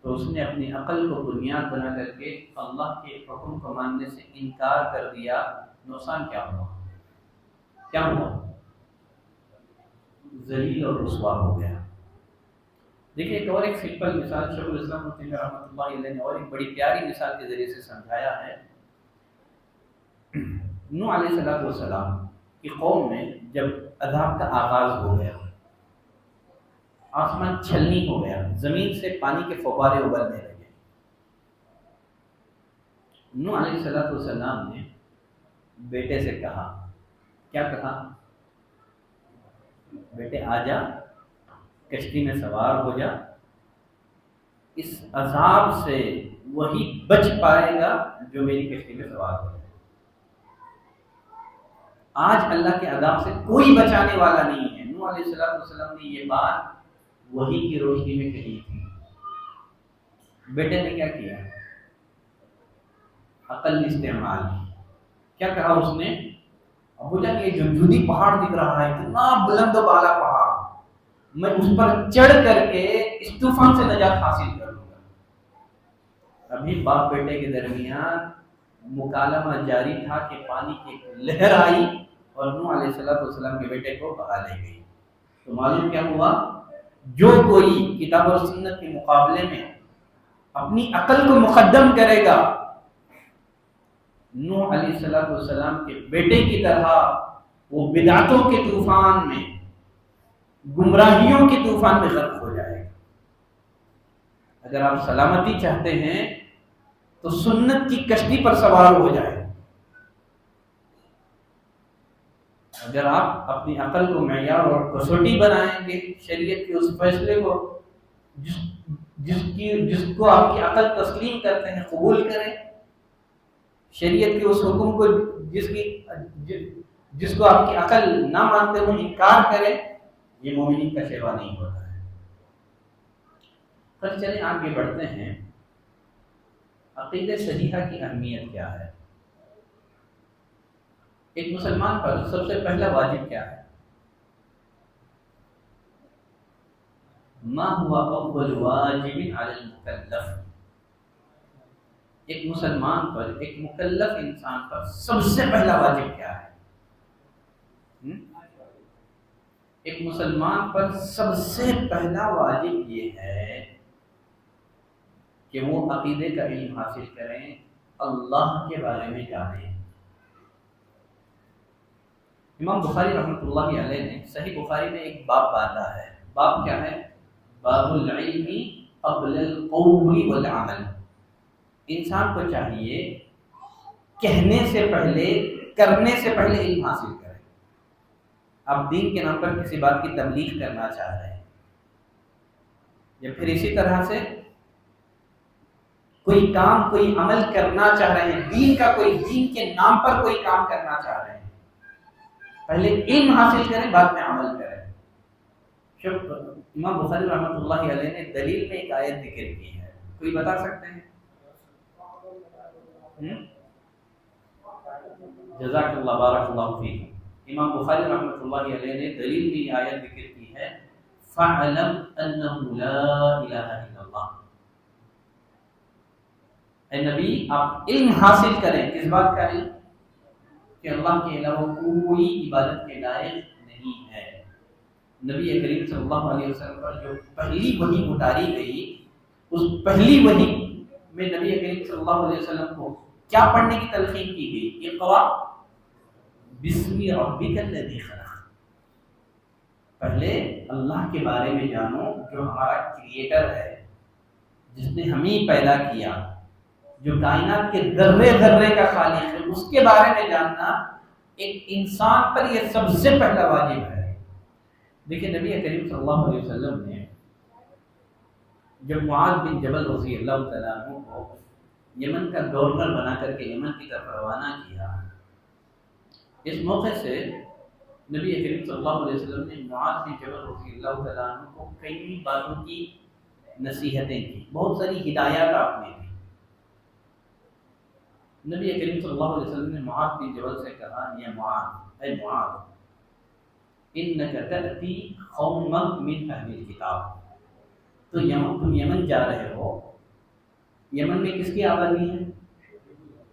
تو اس نے اپنی عقل کو بنیاد بنا کر کے اللہ کے حکم کو ماننے سے انکار کر دیا۔ نقصان کیا ہوا؟ کیا ہوا؟ ذلیل اور رسوا ہو گیا۔ دیکھیں ایک اور ایک سمپل مثال شیخ الاسلام ابن تیمیہ رحمۃ اللہ علیہ نے اور ایک بڑی پیاری مثال کے ذریعے سے سمجھایا ہے۔ نوح علیہ السلام کی قوم میں جب عذاب کا آغاز ہو گیا، آسمان چھلنی ہو گیا، زمین سے پانی کے فوارے ابلنے لگے، نوح علیہ السلام نے بیٹے سے کہا، کیا کہا؟ بیٹے آ جا، کشتی میں سوار ہو جا، اس عذاب سے وہی بچ پائے گا جو میری کشتی میں سوار ہو جائے۔ آج اللہ کے عذاب سے کوئی بچانے والا نہیں ہے۔ نوح علیہ السلام نے یہ بات وحی کی روشنی میں کہی تھی۔ بیٹے نے کیا کیا؟ عقل استعمال کی۔ کیا کہا اس نے؟ ابو جان یہ جمجودی پہاڑ دکھ رہا ہے، اتنا بلند و بالا پہاڑ، میں اس پر چڑھ کر کے اس طوفان سے نجات حاصل کر لوں گا۔ ابھی باپ بیٹے کے درمیان مکالمہ جاری تھا کہ پانی کی ایک لہر آئی اور نوح علیہ السلام کے بیٹے کو بہا لے گئی۔ تو معلوم کیا ہوا؟ جو کوئی کتاب اور سنت کے مقابلے میں اپنی عقل کو مقدم کرے گا، نوح علیہ السلام کے بیٹے کی طرح وہ بدعتوں کے طوفان میں، گمراہیوں کے طوفان میں غرق ہو جائے گا۔ اگر آپ سلامتی چاہتے ہیں تو سنت کی کشتی پر سوار ہو جائے۔ اگر آپ اپنی عقل کو معیار اور کسوٹی بنائیں گے، شریعت کے اس فیصلے کو جس کو آپ کی عقل تسلیم کرتے ہیں قبول کریں، شریعت کے اس حکم کو جس کو آپ کی عقل نہ مانتے ہوئے انکار کریں، یہ مومنین کا شیوا نہیں ہوتا ہے۔ پھر چلیں آگے بڑھتے ہیں، عقیدہ صحیحہ کی اہمیت کیا ہے؟ ایک مسلمان پر سب سے پہلا واجب کیا ہے؟ ما ہوا اول واجب علی المکلف، ایک مسلمان پر، ایک مکلف انسان پر سب سے پہلا واجب کیا ہے؟ ایک مسلمان پر سب سے پہلا واجب یہ ہے کہ وہ عقیدے کا علم حاصل کریں، اللہ کے بارے میں جانیں۔ امام بخاری رحمۃ اللہ علیہ نے صحیح بخاری میں ایک باب باندھا ہے۔ باب کیا ہے؟ باب العلم قبل القول والعمل۔ انسان کو چاہیے کہنے سے پہلے، کرنے سے پہلے علم حاصل کرے۔ آپ دین کے نام پر کسی بات کی تبلیغ کرنا چاہ رہے ہیں، یا پھر اسی طرح سے کوئی کام، کوئی عمل کرنا چاہ رہے ہیں، دین کا کوئی، دین کے نام پر کوئی کام کرنا چاہ رہے ہیں، پہلے علم حاصل کریں، بعد میں عمل کریں۔ امام بخاری رحمۃ اللہ علیہ نے دلیل میں ایک آیت ذکر کی ہے، کوئی بتا سکتے ہیں؟ جزاک اللہ، بارک اللہ فیک۔ امام بخاری رحمۃ اللہ علیہ نے دلیل میں یہ آیت ذکر کی ہے، فَاعْلَمْ أَنَّهُ لَا إِلَهَ إِلَّا اللَّهُ۔ اے نبی آپ علم حاصل کریں، کس بات کا علم؟ کہ اللہ کے علاوہ کوئی عبادت کے لائق نہیں ہے۔ نبی کریم صلی اللہ علیہ وسلم پر جو پہلی وحی اتاری گئی، اس پہلی وحی میں نبی کریم صلی اللہ علیہ وسلم کو کیا پڑھنے کی تلقین کی گئی؟ اقرأ بسم ربک الذی خلق۔ پہلے اللہ کے بارے میں جانو جو ہمارا کریٹر ہے، جس نے ہمیں پیدا کیا، جو کائنات کے ذرے ذرے کا خالق ہے، اس کے بارے میں جاننا ایک انسان پر یہ سب سے پہلا واجب ہے۔ دیکھیں نبی کریم صلی اللہ علیہ وسلم نے جب معاذ بن جبل رضی اللہ تعالیٰ عنہ کو یمن کا گورنر بنا کر کے یمن کی طرف روانہ کیا، اس موقع سے نبی کریم صلی اللہ علیہ وسلم نے معاذ بن جبل رضی اللہ تعالیٰ عنہ کو کئی باتوں کی نصیحتیں کی، بہت ساری ہدایات آپ نے دی۔ نبی کریم صلی اللہ علیہ وسلم نے معاذ بن جبل سے کہا، یا معاذ، اے معاذ، انک تأتی قوما من اہل الکتاب، تو تم یمن جا رہے ہو، یمن میں کس کی آبادی ہے؟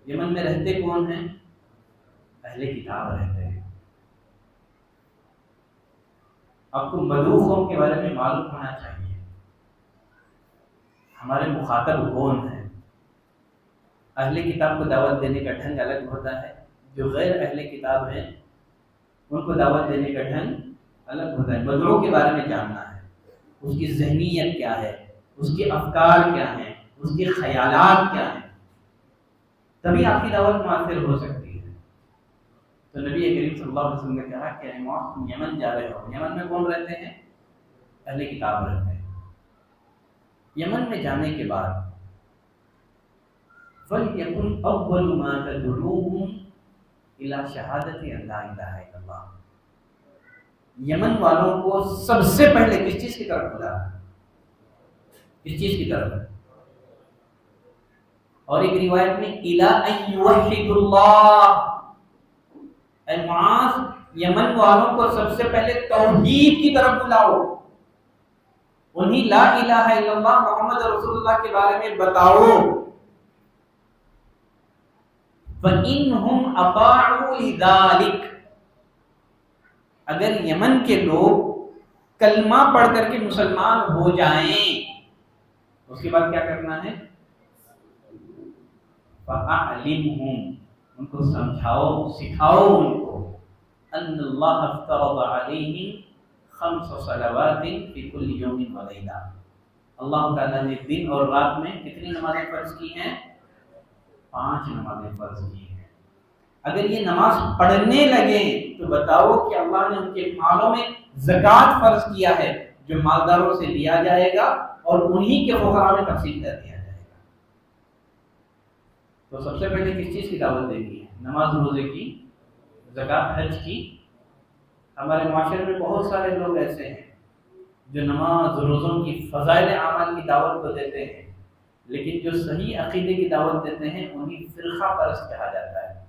یمن میں رہتے کون ہیں؟ اہل کتاب رہتے ہیں۔ آپ کو مدعو قوم کے بارے میں معلوم ہونا چاہیے، ہمارے مخاطب کون ہیں۔ اہل کتاب کو دعوت دینے کا ڈھنگ الگ ہوتا ہے، جو غیر اہل کتاب ہیں ان کو دعوت دینے کا ڈھنگ الگ ہوتا ہے۔ مدعو کے بارے میں جاننا ہے، اس کی ذہنیت کیا ہے، اس کے افکار کیا ہیں، اس کے خیالات کیا ہیں، تبھی آپ کی دعوت مؤثر ہو سکتی ہے۔ تو نبی کریم صلی اللہ علیہ وسلم نے کہا کہ معاذ تم یمن جا رہے ہو، یمن میں کون رہتے ہیں؟ اہل کتاب رہتے ہیں۔ یمن میں جانے کے بعد فَلْيَكُنْ أَوَّلُ مَا تَدْعُوهُمْ إِلَى شَهَادَةِ أَنْ لَا إِلَهَ إِلَّا اللَّهُ۔ یمن والوں کو سب سے پہلے کس چیز کی طرف بلا؟ کس چیز کی طرف؟ اور ایک روایت میں إِلَىٰ أَن يُوَحِّدُوا اللَّهَ، اے معاذ یمن والوں کو سب سے پہلے توحید کی طرف بلاؤ، انہیں لا الہ الا اللہ محمد رسول اللہ کے بارے میں بتاؤ۔ فَإِنْهُمْ أَطَاعُوا لِذَلِكَ، اگر یمن کے لوگ کلمہ پڑھ کر کے مسلمان ہو جائیں، اس کے بعد کیا کرنا ہے؟ فَأَعْلِمْهُمْ، ان کو سمجھاؤ، سکھاؤ ان کو، أَنَّ اللَّهَ افْتَرَضَ عَلَيْهِمْ 5 صلوات فی کل یوم و لیلہ، اللہ تعالیٰ نے دن اور رات میں کتنی نمازیں فرض کی ہیں؟ 5 نمازیں فرض کی ہیں۔ اگر یہ نماز پڑھنے لگیں تو بتاؤ کہ اللہ نے ان کے مالوں میں زکوٰۃ فرض کیا ہے جو مالداروں سے لیا جائے گا اور انہی کے فقراء میں تقسیم کر دیا جائے گا۔ تو سب سے پہلے کس چیز کی دعوت دینی ہے؟ نماز روزے کی، زکوٰۃ حج کی۔ ہمارے معاشرے میں بہت سارے لوگ ایسے ہیں جو نماز روزوں کی فضائل اعمال کی دعوت کو دیتے ہیں، لیکن جو صحیح عقیدے کی دعوت دیتے ہیں انہیں فرقہ پرست کہا جاتا ہے۔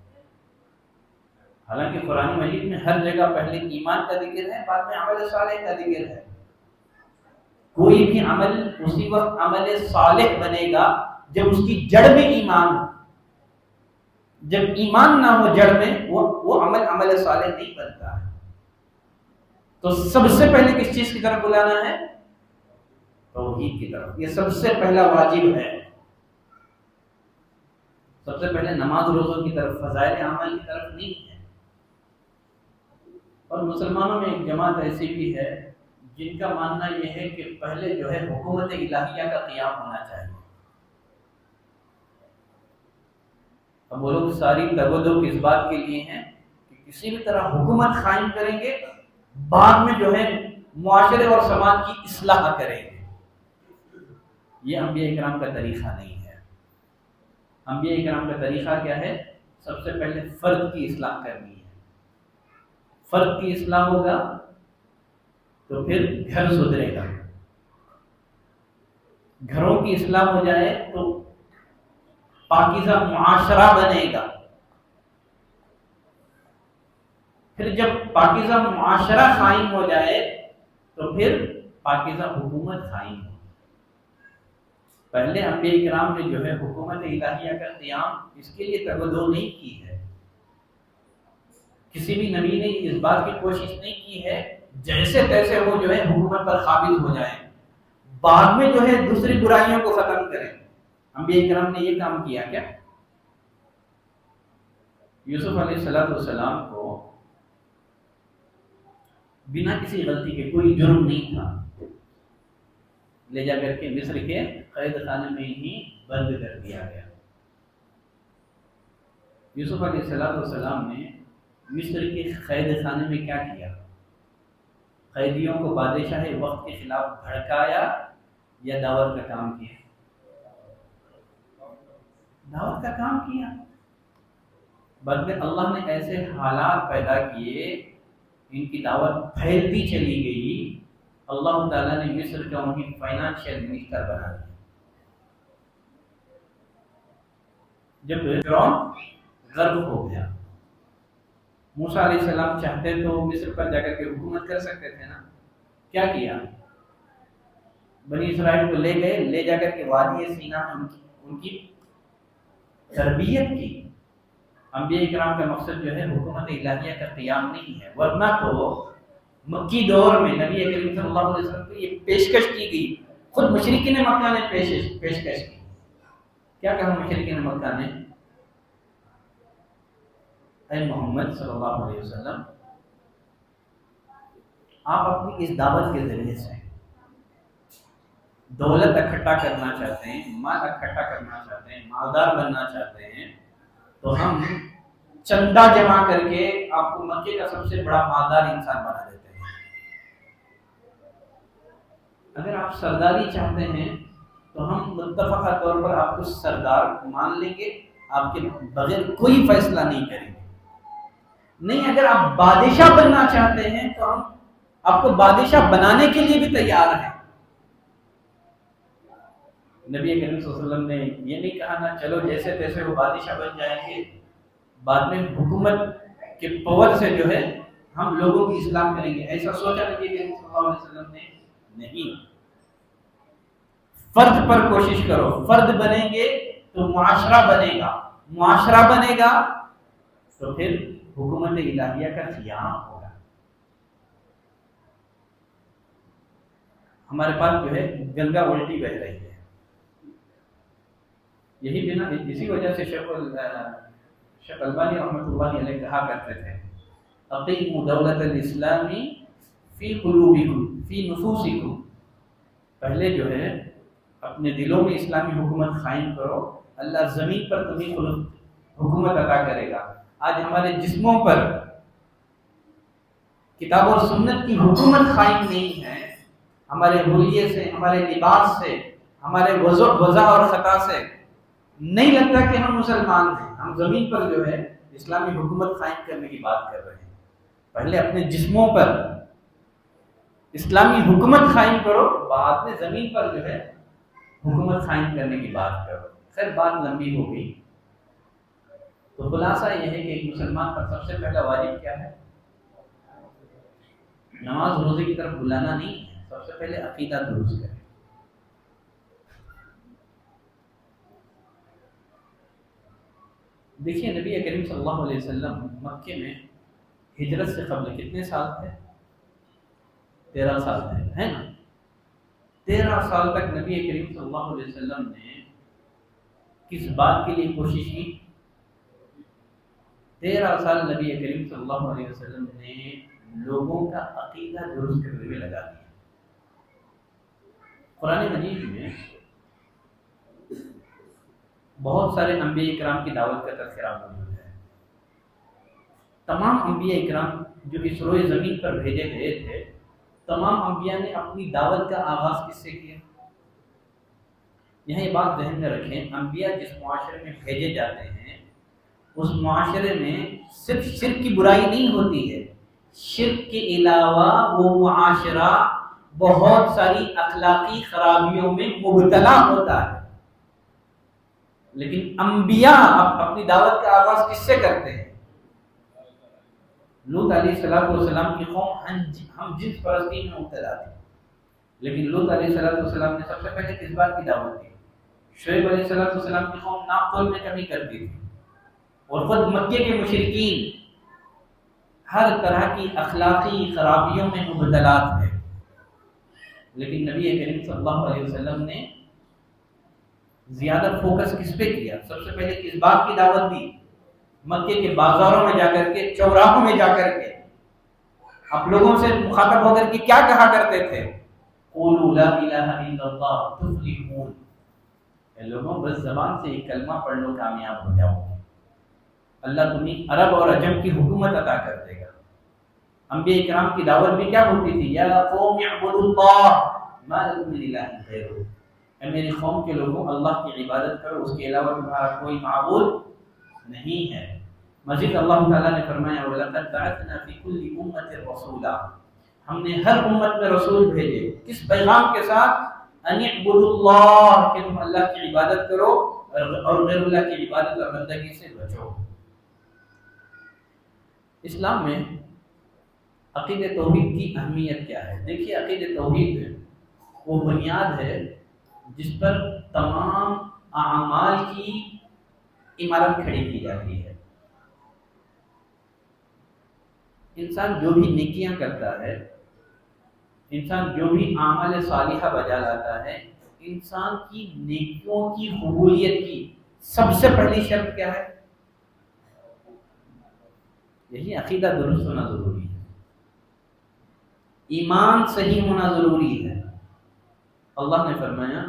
حالانکہ قرآن مجید میں ہر جگہ پہلے ایمان کا ذکر ہے، بعد میں عمل صالح کا ذکر ہے۔ کوئی بھی عمل اسی وقت عمل صالح بنے گا جب اس کی جڑ میں ایمان ہو۔ جب ایمان نہ ہو جڑ میں وہ عمل صالح نہیں بنتا ہے۔ تو سب سے پہلے کس چیز کی طرف بلانا ہے؟ توحید کی طرف۔ یہ سب سے پہلا واجب ہے۔ سب سے پہلے نماز روزوں کی طرف، فضائل اعمال کی طرف نہیں ہے۔ اور مسلمانوں میں ایک جماعت ایسی بھی ہے جن کا ماننا یہ ہے کہ پہلے جو ہے حکومت الہیہ کا قیام ہونا چاہیے۔ اب وہ لوگ ساری تگ و دو کس بات کے لیے ہیں کہ کسی بھی طرح حکومت قائم کریں گے، بعد میں جو ہے معاشرے اور سماج کی اصلاح کریں گے۔ یہ انبیاء اکرام کا طریقہ نہیں ہے۔ انبیاء اکرام کا طریقہ کیا ہے؟ سب سے پہلے فرد کی اصلاح کرنی ہے۔ فرد کی اصلاح ہوگا تو پھر گھر سدھرے گا، گھروں کی اصلاح ہو جائے تو پاکیزہ معاشرہ بنے گا، پھر جب پاکیزہ معاشرہ قائم ہو جائے تو پھر پاکیزہ حکومت قائم ہو۔ پہلے انبیاء اکرام نے جو ہے حکومت الہیہ کا قیام اس کے لیے تگودو نہیں کی ہے۔ کسی بھی نبی نے اس بات کی کوشش نہیں کی ہے جیسے تیسے وہ جو ہے حکومت پر قابض ہو جائیں، بعد میں جو ہے دوسری برائیوں کو ختم کریں۔ انبیاء اکرام نے یہ کام کیا کیا؟ یوسف علیہ السلام کو بنا کسی غلطی کے، کوئی جرم نہیں تھا، لے جا کر کے مصر کے قید خانے میں ہی بند کر دیا گیا۔ یوسف علیہ السلام نے مصر کے قید خانے میں کیا کیا؟ قیدیوں کو بادشاہ وقت کے خلاف بھڑکایا یا دعوت کا کام کیا؟ دعوت کا کام کیا۔ بعد میں اللہ نے ایسے حالات پیدا کیے، ان کی دعوت پھیلتی چلی گئی، اللہ تعالیٰ نے مصر کا ان کی فائنانشیل منسٹر بنا دیا۔ جب فرعون غرق ہو گیا، موسیٰ علیہ السلام چاہتے تو مصر پر جا کر کے حکومت کر سکتے تھے نا، کیا کیا؟ بنی اسرائیل کو لے گئے، لے جا کر کے وادی سینا میں ان کی تربیت کی۔ انبیاء اکرام کا مقصد جو ہے حکومت الہیہ کا قیام نہیں ہے، ورنہ تو مکی دور میں نبی کریم صلی اللہ علیہ وسلم کو یہ پیشکش کی گئی، خود مشرکین مکہ نے پیشکش کی۔ کیا کہا مشرکین مکہ نے؟ اے محمد صلی اللہ علیہ وسلم، آپ اپنی اس دعوت کے ذریعے سے دولت اکٹھا کرنا چاہتے ہیں، مال اکٹھا کرنا چاہتے ہیں، مالدار بننا چاہتے ہیں، تو ہم چندہ جمع کر کے آپ کو مکے کا سب سے بڑا مالدار انسان بنا دیتے ہیں۔ اگر آپ سرداری چاہتے ہیں تو ہم متفقہ طور پر آپ کو سردار مان لیں گے، آپ کے بغیر کوئی فیصلہ نہیں کریں گے۔ نہیں، اگر آپ بادشاہ بننا چاہتے ہیں تو ہم آپ کو بادشاہ بنانے کے لیے بھی تیار ہیں۔ نبی کریم صلی اللہ علیہ وسلم نے یہ نہیں کہا نا چلو جیسے تیسے وہ بادشاہ بن جائیں گے، بعد میں حکومت کے پاور سے جو ہے ہم لوگوں کی اصلاح کریں گے، ایسا سوچا نبی کریم صلی اللہ علیہ وسلم نے نہیں۔ فرد پر کوشش کرو، فرد بنیں گے تو معاشرہ بنے گا، معاشرہ بنے گا تو پھر حکومت الہیہ کا قیام ہوگا۔ ہمارے پاس جو ہے گنگا الٹی بہ رہی ہے، یہی بنا اسی وجہ سے شیخ البانی رحمۃ اللہ علیہ کہا کرتے تھے اقیموا دولت الاسلام فی قلوبکم فی نفوسکم، پہلے جو ہے اپنے دلوں میں اسلامی حکومت قائم کرو، اللہ زمین پر تمہیں حکومت عطا کرے گا۔ آج ہمارے جسموں پر کتاب اور سنت کی حکومت قائم نہیں ہے، ہمارے حلیے سے، ہمارے لباس سے، ہمارے وضع اور خطا سے نہیں لگتا کہ ہم مسلمان ہیں۔ ہم زمین پر جو ہے اسلامی حکومت قائم کرنے کی بات کر رہے ہیں۔ پہلے اپنے جسموں پر اسلامی حکومت قائم کرو، بعد میں زمین پر جو ہے حکومت قائم کرنے کی بات کرو۔ خیر بات لمبی ہو گئی، تو خلاصہ یہ ہے کہ ایک مسلمان پر سب سے پہلا واجب کیا ہے؟ نماز روزے کی طرف بلانا نہیں ہے، سب سے پہلے عقیدہ درست کرے۔ دیکھیے نبی کریم صلی اللہ علیہ وسلم مکے میں ہجرت سے قبل کتنے سال تھے؟ 13 سال تھے، ہے نا؟ 13 سال تک نبی کریم صلی اللہ علیہ وسلم نے کس بات کے لیے کوشش کی؟ 13 سال نبی کریم صلی اللہ علیہ وسلم نے لوگوں کا عقیدہ درست کرنے میں لگا دیا۔ قرآن مجید میں بہت سارے انبیاء اکرام کی دعوت کا تذکرہ موجود ہے۔ تمام انبیاء اکرام جو اس روئے زمین پر بھیجے گئے تھے، تمام انبیاء نے اپنی دعوت کا آغاز کس سے کیا؟ یہاں یہ بات ذہن میں رکھیں، انبیاء جس معاشرے میں بھیجے جاتے ہیں اس معاشرے میں صرف شرک کی برائی نہیں ہوتی ہے، شرک کے علاوہ وہ معاشرہ بہت ساری اخلاقی خرابیوں میں مبتلا ہوتا ہے۔ لیکن انبیاء اپنی دعوت کا آغاز کس سے کرتے ہیں؟ لوط علیہ السلام کی قوم ہم جنس پرستی میں مبتلا تھی، لیکن لوط علیہ السلام نے سب سے پہلے کس بات کی دعوت دی؟ شعیب علیہ السلام کی قوم ناپ تول میں کمی کرتی تھی، اور خود مکے کے مشرکین ہر طرح کی اخلاقی خرابیوں میں مبتلا تھے، لیکن نبی کریم صلی اللہ علیہ وسلم نے زیادہ فوکس کس پہ کیا؟ سب سے پہلے کس بات کی دعوت دی؟ مکے کے بازاروں میں جا کر کے، چوراہوں میں جا کر کے آپ لوگوں سے مخاطب ہو کر کے کیا کہا کرتے تھے؟ قولوا لا الہ الا اللہ تفلحون، اے لوگوں بس زبان سے ایک کلمہ پڑھ لو کامیاب ہو جاؤ گے، اللہ تمہیں عرب اور عجم کی حکومت عطا کر دے گا۔ انبیاء کرام کی دعوت بھی کیا ہوتی تھی؟ یا قوم اعبدوا اللہ ما لکم من الہ غیرہ، اے میری قوم کے لوگوں اللہ کی عبادت کرو، اس کے علاوہ تمہارا کوئی معبود نہیں ہے۔ مزید اللہ تعالیٰ نے فرمایا وَلَقَدْ بَعَثْنَا فِي كُلِّ أُمَّةٍ رَسُولًا، ہم نے ہر امت میں رسول بھیجے، کس پیغام کے ساتھ؟ ان اعبدوا اللہ، کہ تم اللہ کی عبادت کرو اور غیر اللہ کی عبادت اور بندگی سے بچو۔ اسلام میں عقید توحید کی اہمیت کیا ہے؟ دیکھیے عقید توحید وہ بنیاد ہے جس پر تمام اعمال کی عمارت کھڑی کی جاتی ہے۔ انسان جو بھی نیکیاں کرتا ہے، انسان جو بھی اعمال صالحہ بجا لاتا ہے، انسان کی نیکیوں کی قبولیت کی سب سے پہلی شرط کیا ہے؟ یہی عقیدہ درست ہونا ضروری ہے، ایمان صحیح ہونا ضروری ہے۔ اللہ نے فرمایا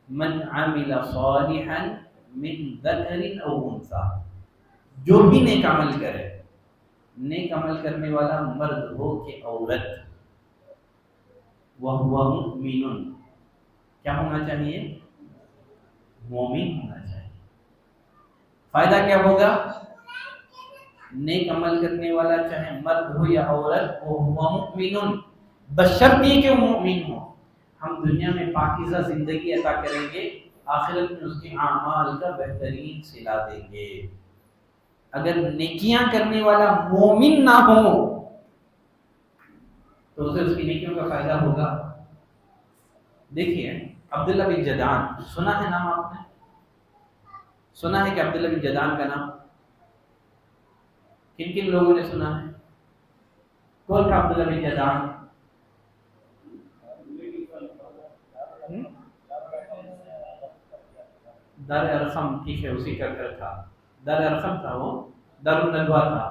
من عمل صالحا من ذکر او انثی، جو بھی نیک عمل کرے، نیک عمل کرنے والا مرد ہو کہ عورت، وَهُوَ مُؤْمِنٌ، کیا ہونا چاہیے؟ مومن ہونا چاہیے۔ فائدہ کیا ہوگا؟ نیک عمل کرنے والا چاہے مرد ہو یا عورت، وَهُوَ مُؤْمِنٌ، بشرط یہ کہ وہ مومن ہو۔ ہم دنیا میں پاکیزہ زندگی عطا کریں گے، آخرت میں اس کے اعمال کا بہترین صلہ دیں گے۔ اگر نیکیاں کرنے والا مومن نہ ہو تو اسے اس کی نیکیوں کا فائدہ ہوگا؟ دیکھیے عبداللہ بن جدعان، سنا ہے نام آپ نے؟ سنا ہے کہ عبداللہ بن جدعان کا نام کن کن لوگوں نے سنا ہے؟ کون تھا عبداللہ بن جدعان؟ دار ارقم، ٹھیک ہے، اسی کا گھر تھا، دار ارقم تھا، وہ دار الندوہ تھا۔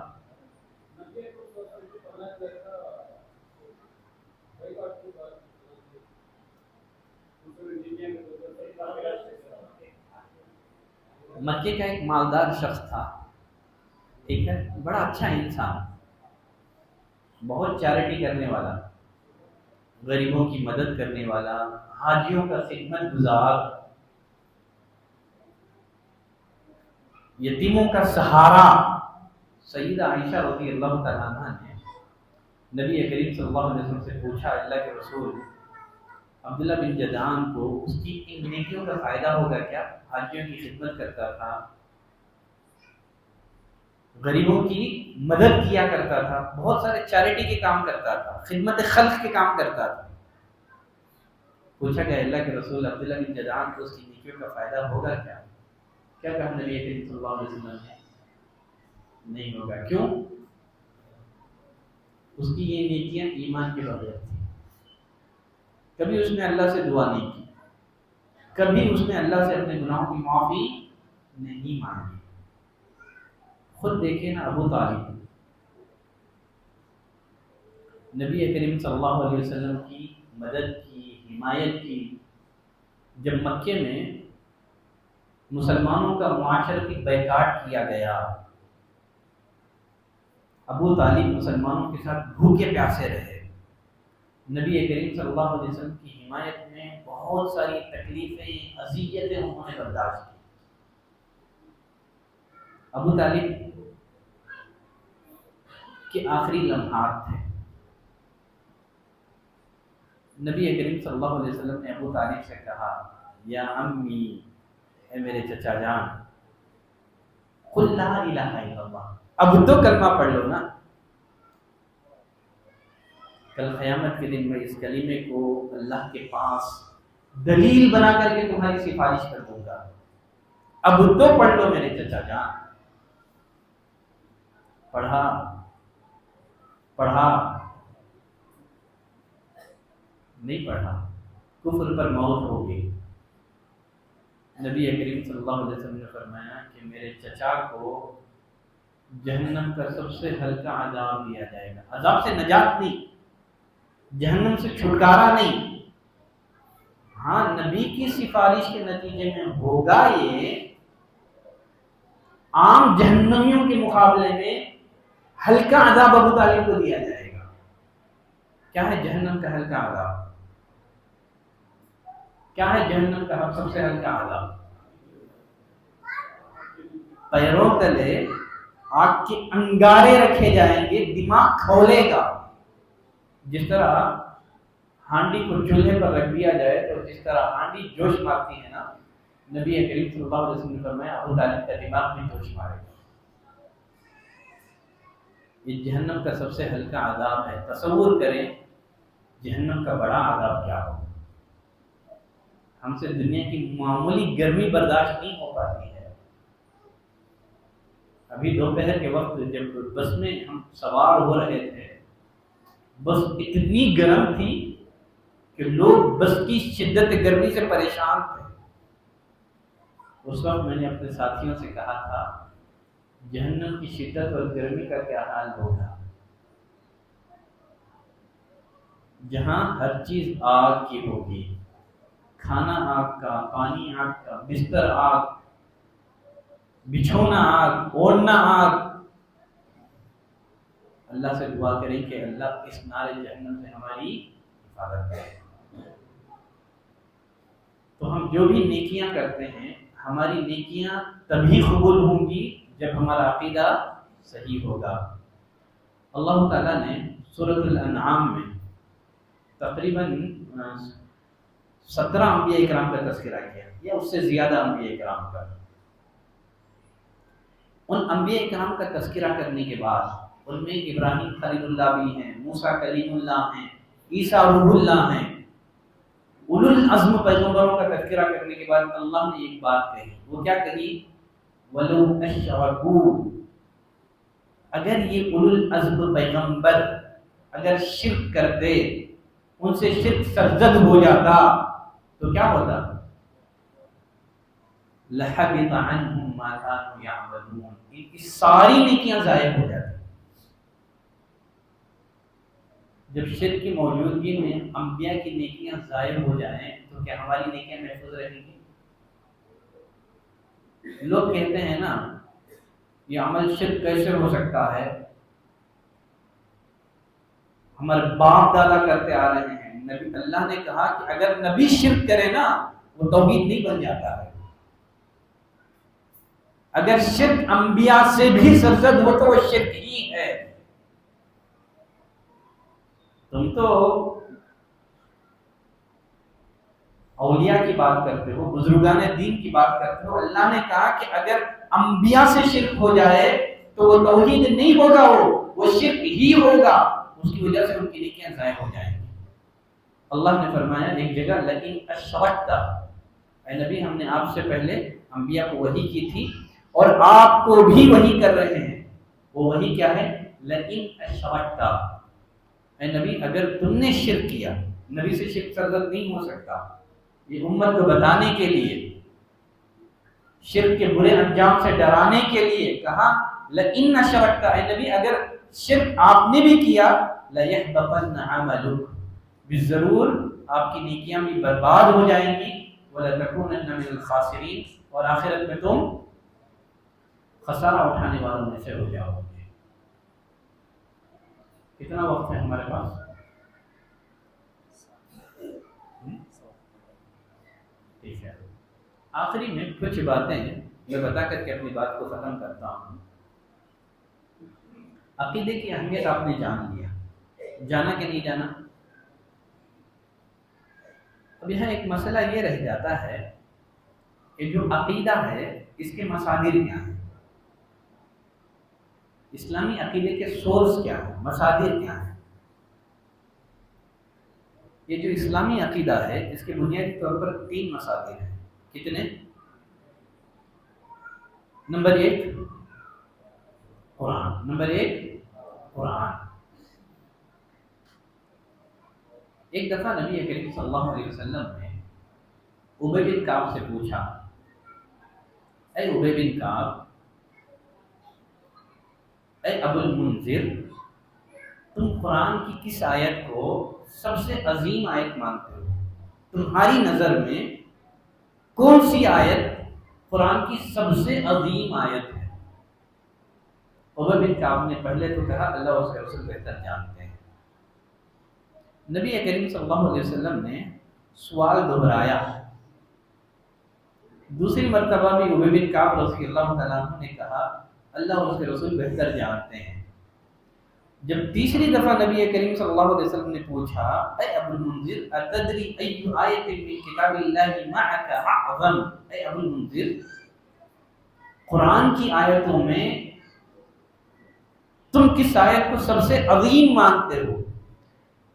مکے کا ایک مالدار شخص تھا، ٹھیک ہے، بڑا اچھا انسان، بہت چیریٹی کرنے والا، غریبوں کی مدد کرنے والا، حاجیوں کا خدمت گزار، یتیموں کا سہارا۔ سیدہ عائشہ رضی اللہ تعالیٰ عنہ نے نبی کریم صلی اللہ علیہ وسلم سے پوچھا، اللہ کے رسول، عبداللہ بن جدعان کو اس کی ان نیکیوں کا فائدہ ہوگا کیا؟ حاجیوں کی خدمت کرتا تھا، غریبوں کی مدد کیا کرتا تھا، بہت سارے چیریٹی کے کام کرتا تھا، خدمت خلق کے کام کرتا تھا۔ پوچھا کہ اللہ کے رسول، عبداللہ بن جدعان کو اس کی نیکیوں کا فائدہ ہوگا کیا؟ کیا کہا نبی کریم صلی اللہ علیہ وسلم نے؟ نہیں ہوگا۔ کیوں؟ اس کی یہ نیکیاں ایمان کے بغیر تھی، کبھی اس نے اللہ سے دعا نہیں کی، کبھی اس نے اللہ سے اپنے گناہوں کی معافی نہیں مانگی۔ خود دیکھیں نا، ابو طالب نبی کریم صلی اللہ علیہ وسلم کی مدد کی، حمایت کی۔ جب مکے میں مسلمانوں کا معاشرتی بائیکاٹ کیا گیا، ابو طالب مسلمانوں کے ساتھ بھوکے پیاسے رہے، نبی کریم صلی اللہ علیہ وسلم کی حمایت میں بہت ساری تکلیفیں، اذیتیں انہوں نے برداشت کی۔ ابو طالب کے آخری لمحات تھے، نبی کریم صلی اللہ علیہ وسلم نے ابو طالب سے کہا، یا امی، اے میرے چچا جان، قل لا الہ الا اللہ، اب تو کلمہ پڑھ لو نا، کل قیامت کے دن میں اس کلمے کو اللہ کے پاس دلیل بنا کر کے تمہاری سفارش کر دوں گا، اب تو پڑھ لو میرے چچا جان۔ پڑھا نہیں پڑھا، کفر پر موت ہو گئی۔ نبی کریم صلی اللہ علیہ وسلم نے فرمایا کہ میرے چچا کو جہنم کا سب سے ہلکا عذاب دیا جائے گا، عذاب سے نجات نہیں، جہنم سے چھٹکارا نہیں، ہاں نبی کی سفارش کے نتیجے میں ہوگا یہ، عام جہنمیوں کے مقابلے میں ہلکا عذاب ابو طالب کو دیا جائے گا۔ کیا ہے جہنم کا ہلکا عذاب؟ کیا ہے جہنم کا سب سے ہلکا عذاب؟ پیروں تلے آگ کے انگارے رکھے جائیں گے، دماغ کھولے گا۔ جس طرح ہانڈی کو چولہے پر رکھ دیا جائے تو جس طرح ہانڈی جوش مارتی ہے نا، نبی کریم صلی اللہ علیہ وسلم نے فرمایا ابو طالب کا دماغ بھی جوش مارے گا۔ یہ جہنم کا سب سے ہلکا عذاب ہے۔ تصور کریں جہنم کا بڑا عذاب کیا ہوگا۔ ہم سے دنیا کی معمولی گرمی برداشت نہیں ہو پاتی ہے۔ ابھی دوپہر کے وقت جب بس میں ہم سوار ہو رہے تھے، بس اتنی گرم تھی کہ لوگ بس کی شدت گرمی سے پریشان تھے۔ اس وقت میں نے اپنے ساتھیوں سے کہا تھا جہنم کی شدت اور گرمی کا کیا حال ہوگا، جہاں ہر چیز آگ کی ہوگی، کھانا آگ کا، پانی آگ کا، بستر آگ، بچھونا آگ، اوڑھنا آگ۔ اللہ سے دعا کریں کہ اللہ اس نار جہنم سے ہماری حفاظت کرے۔ تو ہم جو بھی نیکیاں کرتے ہیں، ہماری نیکیاں تبھی قبول ہوں گی جب ہمارا عقیدہ صحیح ہوگا۔ اللہ تعالیٰ نے سورۃ الانعام میں تقریباً 17 انبیاء اکرام کا تذکرہ کیا، یا اس سے زیادہ انبیاء اکرام کا۔ ان انبیاء اکرام کا تذکرہ کرنے کے بعد ان میں ابراہیم خلیل اللہ بھی ہیں، موسیٰ کلیم اللہ ہیں، عیسیٰ روح اللہ ہیں، اولو العزم پیغمبروں کا تذکرہ کرنے کے بعد اللہ نے ایک بات کہی۔ وہ کیا کہی؟ وَلَوْ أَشْرَكُوا، اگر یہ اولو العزم پیغمبر اگر شرک کرتے، ان سے شرک سرزد ہو جاتا تو کیا ہوتا؟ لَحَبِطَ عَنْهُمْ مَا كَانُوا يَعْمَلُونَ، ان کی ساری نیکیاں ضائع ہو جاتی۔ جب شرک کی موجودگی میں انبیاء کی نیکیاں ضائع ہو جائیں تو کیا ہماری نیکیاں محفوظ رہیں گی؟ لوگ کہتے ہیں نا یہ عمل شرک کیسے ہو سکتا ہے، ہمارے باپ دادا کرتے آ رہے ہیں۔ نبی اللہ نے کہا کہ اگر نبی شرک کرے نا وہ توحید نہیں بن جاتا ہے، اگر شرک انبیاء سے بھی سرزد ہو تو وہ شرک ہی ہے۔ تم تو اولیاء کی بات کرتے ہو، بزرگان دین کی بات کرتے ہو، اللہ نے کہا کہ اگر انبیاء سے شرک ہو جائے تو وہ توحید نہیں ہوگا، وہ شرک ہی ہوگا، اس کی وجہ سے ان کی نیکیاں ضائع ہو جائیں گی۔ اللہ نے فرمایا ایک جگہ لئن اشرکت، اے نبی ہم نے آپ سے پہلے انبیاء کو وحی کی تھی اور آپ کو بھی وحی کر رہے ہیں، وہ وحی کیا ہے؟ لئن اشرکت، اے نبی اگر تم نے شرک کیا، نبی سے شرک سرزد نہیں ہو سکتا، یہ امت کو بتانے کے لیے، شرک کے برے انجام سے ڈرانے کے لیے کہا لئن اشرکت، اے نبی اگر شرک آپ نے بھی کیا لَيَحْبَطَنَّ عَمَلُكَ، بالضرور آپ کی نیکیاں بھی برباد ہو جائیں گی، وَلَتَكُونَنَّ مِنَ الْخَاسِرِينَ، اور آخرت میں تم خسارہ اٹھانے والوں میں سے ہو جاؤ گے۔ کتنا وقت ہے ہمارے پاس؟ ٹھیک ہے، آخری میں کچھ باتیں میں بتا کر کے اپنی بات کو ختم کرتا ہوں۔ عقیدے کی اہمیت آپ نے جان لیا، جانا کہ نہیں جانا؟ اب یہاں ایک مسئلہ یہ رہ جاتا ہے کہ جو عقیدہ ہے اس کے مصادر کیا ہیں، اسلامی عقیدے کے سورس کیا ہیں، مصادر کیا ہیں۔ یہ جو اسلامی عقیدہ ہے اس کے بنیادی طور پر 3 مصادر ہیں۔ کتنے؟ نمبر 1 قرآن، نمبر 1 قرآن۔ ایک دفعہ نبی کریم صلی اللہ علیہ وسلم نے ابی بن کعب سے پوچھا، اے ابی بن کعب، اے ابو المنذر، تم قرآن کی کس آیت کو سب سے عظیم آیت مانتے ہو؟ تمہاری نظر میں کون سی آیت قرآن کی سب سے عظیم آیت ہے؟ ابی بن کعب نے پہلے تو کہا اللہ اس کے رسول بہتر جانتے ہیں۔ نبی کریم صلی اللہ علیہ وسلم نے سوال دہرایا، دوسری مرتبہ بھی ابی بن کعب رضی اللہ تعالیٰ عنہ نے کہا اللہ اور اس کے رسول بہتر جانتے ہیں۔ جب تیسری دفعہ نبی کریم صلی اللہ علیہ وسلم نے پوچھا، اے ابو المنذر اتدری ای آیت من کتاب اللہ معک اعظم، اے ابو المنذر قرآن کی آیتوں میں تم کس آیت کو سب سے عظیم مانتے ہو؟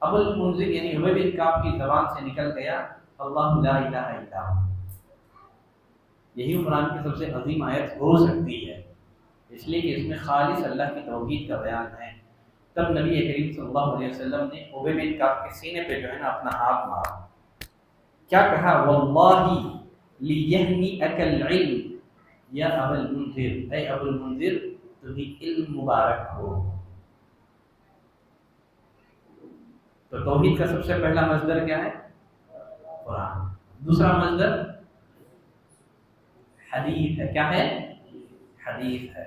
ابو المنذر یعنی ابی بن کعب کی زبان سے نکل گیا اللہ لا الہ الا ہو، یہی قرآن کی سب سے عظیم آیت ہو سکتی ہے، اس لیے کہ اس میں خالص اللہ کی توحید کا بیان ہے۔ تب نبی کریم صلی اللہ علیہ وسلم نے ابی بن کعب کے سینے پہ جو ہے نا اپنا ہاتھ مارا، کیا کہا؟ واللہ لیہنیک العلم یا ابا المنذر، اے ابو المنذر تمہیں علم مبارک ہو۔ تو توحید کا سب سے پہلا مصدر کیا ہے؟ قرآن۔ دوسرا مصدر حدیث ہے، کیا ہے؟ حدیث ہے۔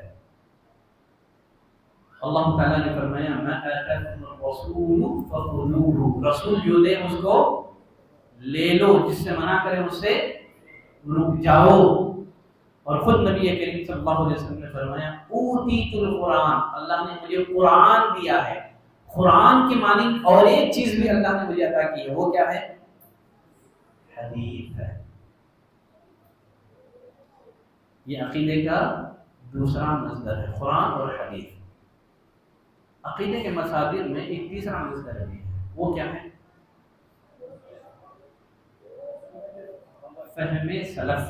اللہ تعالیٰ نے فرمایا ما آتاکم الرسول فخذوہ، رسول جو دے اس کو لے لو، جس سے منع کرے اس سے رک جاؤ۔ اور خود نبی کریم صلی اللہ علیہ وسلم نے فرمایا اوتیت القرآن، اللہ نے مجھے قرآن دیا ہے۔ قرآن کے معنی اور ایک چیز بھی اللہ نے مجھے عطا کی ہے، وہ کیا ہے؟ حدیث ہے۔ یہ عقیدے کا دوسرا مصدر ہے، قرآن اور حدیث۔ عقیدے کے مصادر میں ایک تیسرا مصدر بھی ہے، وہ کیا ہے؟ فہم سلف،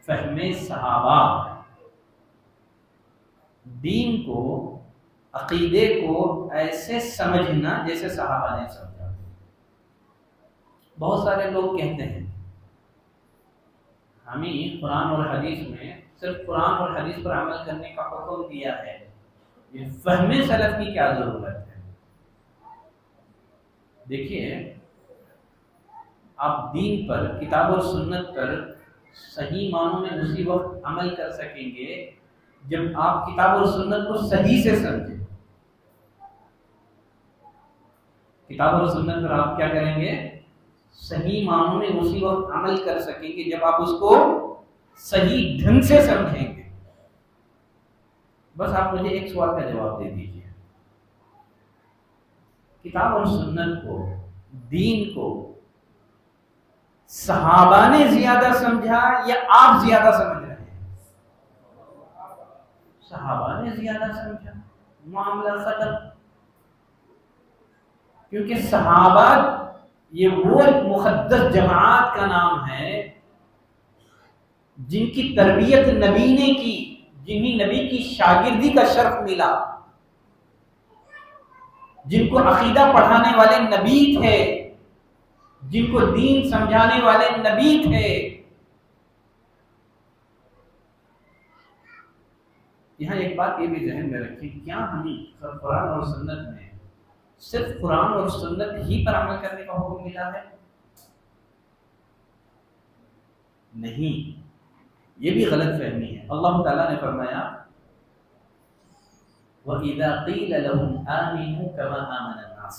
فہم صحابہ، دین کو، عقیدے کو ایسے سمجھنا جیسے صحابہ نے سمجھا۔ بہت سارے لوگ کہتے ہیں ہمیں قرآن اور حدیث میں صرف قرآن اور حدیث پر عمل کرنے کا حکم دیا ہے، یہ فہم سلف کی کیا ضرورت ہے؟ دیکھیے آپ دین پر، کتاب اور سنت پر صحیح معنوں میں اسی وقت عمل کر سکیں گے جب آپ کتاب اور سنت کو صحیح سے سمجھیں. کتاب اور سنت پر آپ کیا کریں گے؟ صحیح معنوں میں اسی وقت عمل کر سکیں گے جب آپ اس کو صحیح ڈھنگ سے سمجھیں گے. بس آپ مجھے ایک سوال کا جواب دے دیجیے. کتاب اور سنت کو، دین کو صحابہ نے زیادہ سمجھا یا آپ زیادہ سمجھ رہے ہیں؟ صحابہ نے زیادہ سمجھا، معاملہ ختم. کیونکہ صحابہ یہ وہ مقدس جماعت کا نام ہے جن کی تربیت نبی نے کی، جنہیں نبی کی شاگردی کا شرف ملا، جن کو عقیدہ پڑھانے والے نبی تھے، جن کو دین سمجھانے والے نبی تھے. یہاں ایک بات یہ بھی ذہن میں رکھیں، کیا ہمیں قرآن اور سنت میں صرف قرآن اور سنت ہی پر عمل کرنے کا حکم ملا ہے؟ نہیں، یہ بھی غلط فہمی ہے. اللہ تعالیٰ نے فرمایا وَإِذَا قِيلَ لَهُمْ آمِنُوا كَمَا آمَنَ النَّاسُ،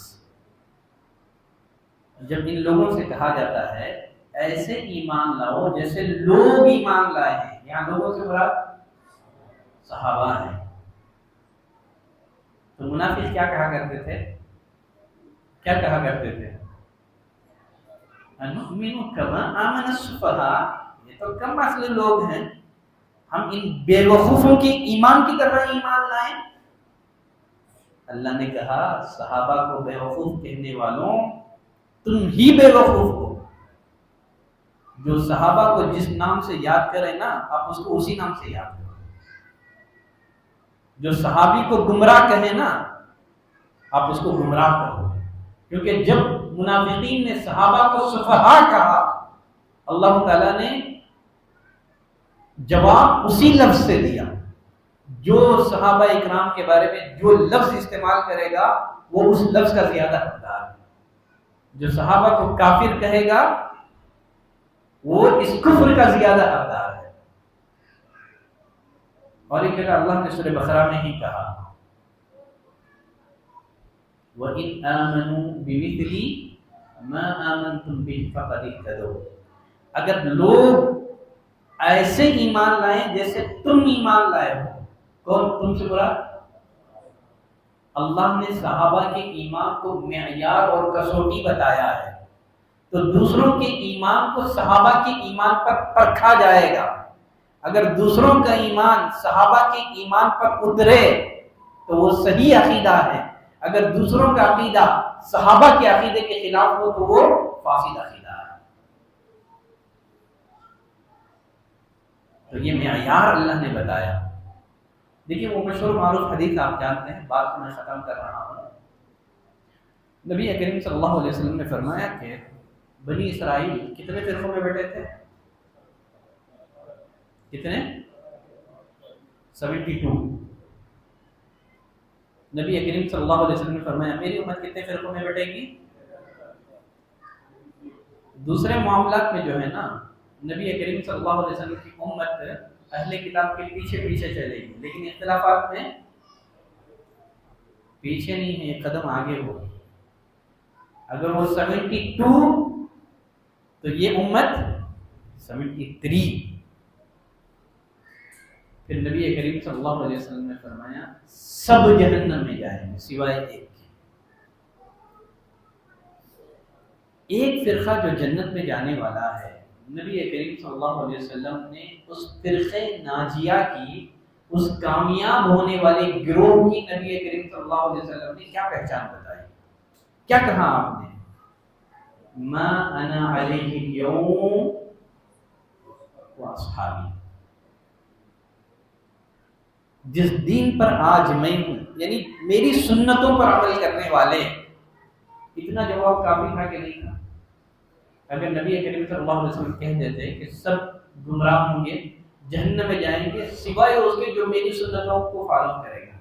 جب ان لوگوں سے کہا جاتا ہے ایسے ایمان لاؤ جیسے لوگ ایمان لائے ہیں، یہاں لوگوں سے مراد صحابہ ہیں. تو منافق کیا کہا کرتے تھے؟ کیا کہا کرتے تھے؟ اَنُؤْمِنُ كَمَا آمَنَ السُّفَهَاءُ، یہ تو کم اصل لوگ ہیں، ہم ان بے وقوفوں کے ایمان کی طرح ایمان لائیں. اللہ نے کہا صحابہ کو بے وقوف کہنے والوں تم ہی بے وقوف ہو. جو صحابہ کو جس نام سے یاد کرے نا آپ اس کو اسی نام سے یاد کرو. جو صحابی کو گمراہ کہے نا آپ اس کو گمراہ کرو. کیونکہ جب منافقین نے صحابہ کو سفہاء کہا، اللہ تعالیٰ نے جواب اسی لفظ سے دیا. جو صحابہ اکرام کے بارے میں جو لفظ استعمال کرے گا وہ اس لفظ کا زیادہ حقدار ہے. جو صحابہ کو کافر کہے گا وہ اس کفر کا زیادہ حقدار ہے. اور ایک جگہ اللہ نے سورہ بقرہ میں ہی کہا وَإِنْ آمَنُوا بِمِثْلِ مَا آمَنْتُمْ بِهِ فَقَدِ اهْتَدَوْا، اگر لوگ ایسے ایمان لائیں جیسے تم ایمان لائے ہو. کون تم سے برا؟ اللہ نے صحابہ کے ایمان کو معیار اور کسوٹی بتایا ہے، تو دوسروں کے ایمان کو صحابہ کے ایمان پر پرکھا جائے گا. اگر دوسروں کا ایمان صحابہ کے ایمان پر اترے تو وہ صحیح عقیدہ ہے، اگر دوسروں کا عقیدہ صحابہ کے عقیدے کے خلاف ہو تو وہ فاسد عقیدہ ہے. تو یہ معیار اللہ نے بتایا. دیکھیے وہ مشہور معروف حدیث آپ جانتے ہیں، بات کو میں ختم کر رہا ہوں. نبی کریم صلی اللہ علیہ وسلم نے فرمایا کہ بنی اسرائیل کتنے فرقوں میں بٹے تھے؟ کتنے؟ 72. نبی کریم صلی اللہ علیہ وسلم نے فرمایا میری امت کتنے فرقوں میں بٹے گی؟ دوسرے معاملات میں جو ہے نا نبی کریم صلی اللہ علیہ وسلم کی امت اہل کتاب کے پیچھے پیچھے چلے گی، لیکن اختلافات میں پیچھے نہیں ہے، ایک قدم آگے ہو. اگر وہ 72 تو یہ امت 73. پھر نبی کریم صلی اللہ علیہ وسلم نے فرمایا سب جہنم میں جائیں گے سوائے ایک فرقہ جو جنت میں جانے والا ہے. نبی کریم صلی اللہ علیہ وسلم نے اس فرقہ ناجیہ کی، اس کامیاب ہونے والے گروہ کی نبی کریم صلی اللہ علیہ وسلم نے کیا پہچان بتائی؟ کیا کہا آپ نے؟ ما انا علیہ اليوم واصحابی، جس دین پر آج میں ہوں، یعنی میری سنتوں پر عمل کرنے والے. اتنا جواب کافی تھا کہ نہیں تھا؟ اگر نبی کریم صلی اللہ علیہ وسلم کہہ دیتے کہ سب گمراہ ہوں گے جہنم میں جائیں گے سوائے اس کے جو میری سنتوں کو فالو کرے گا،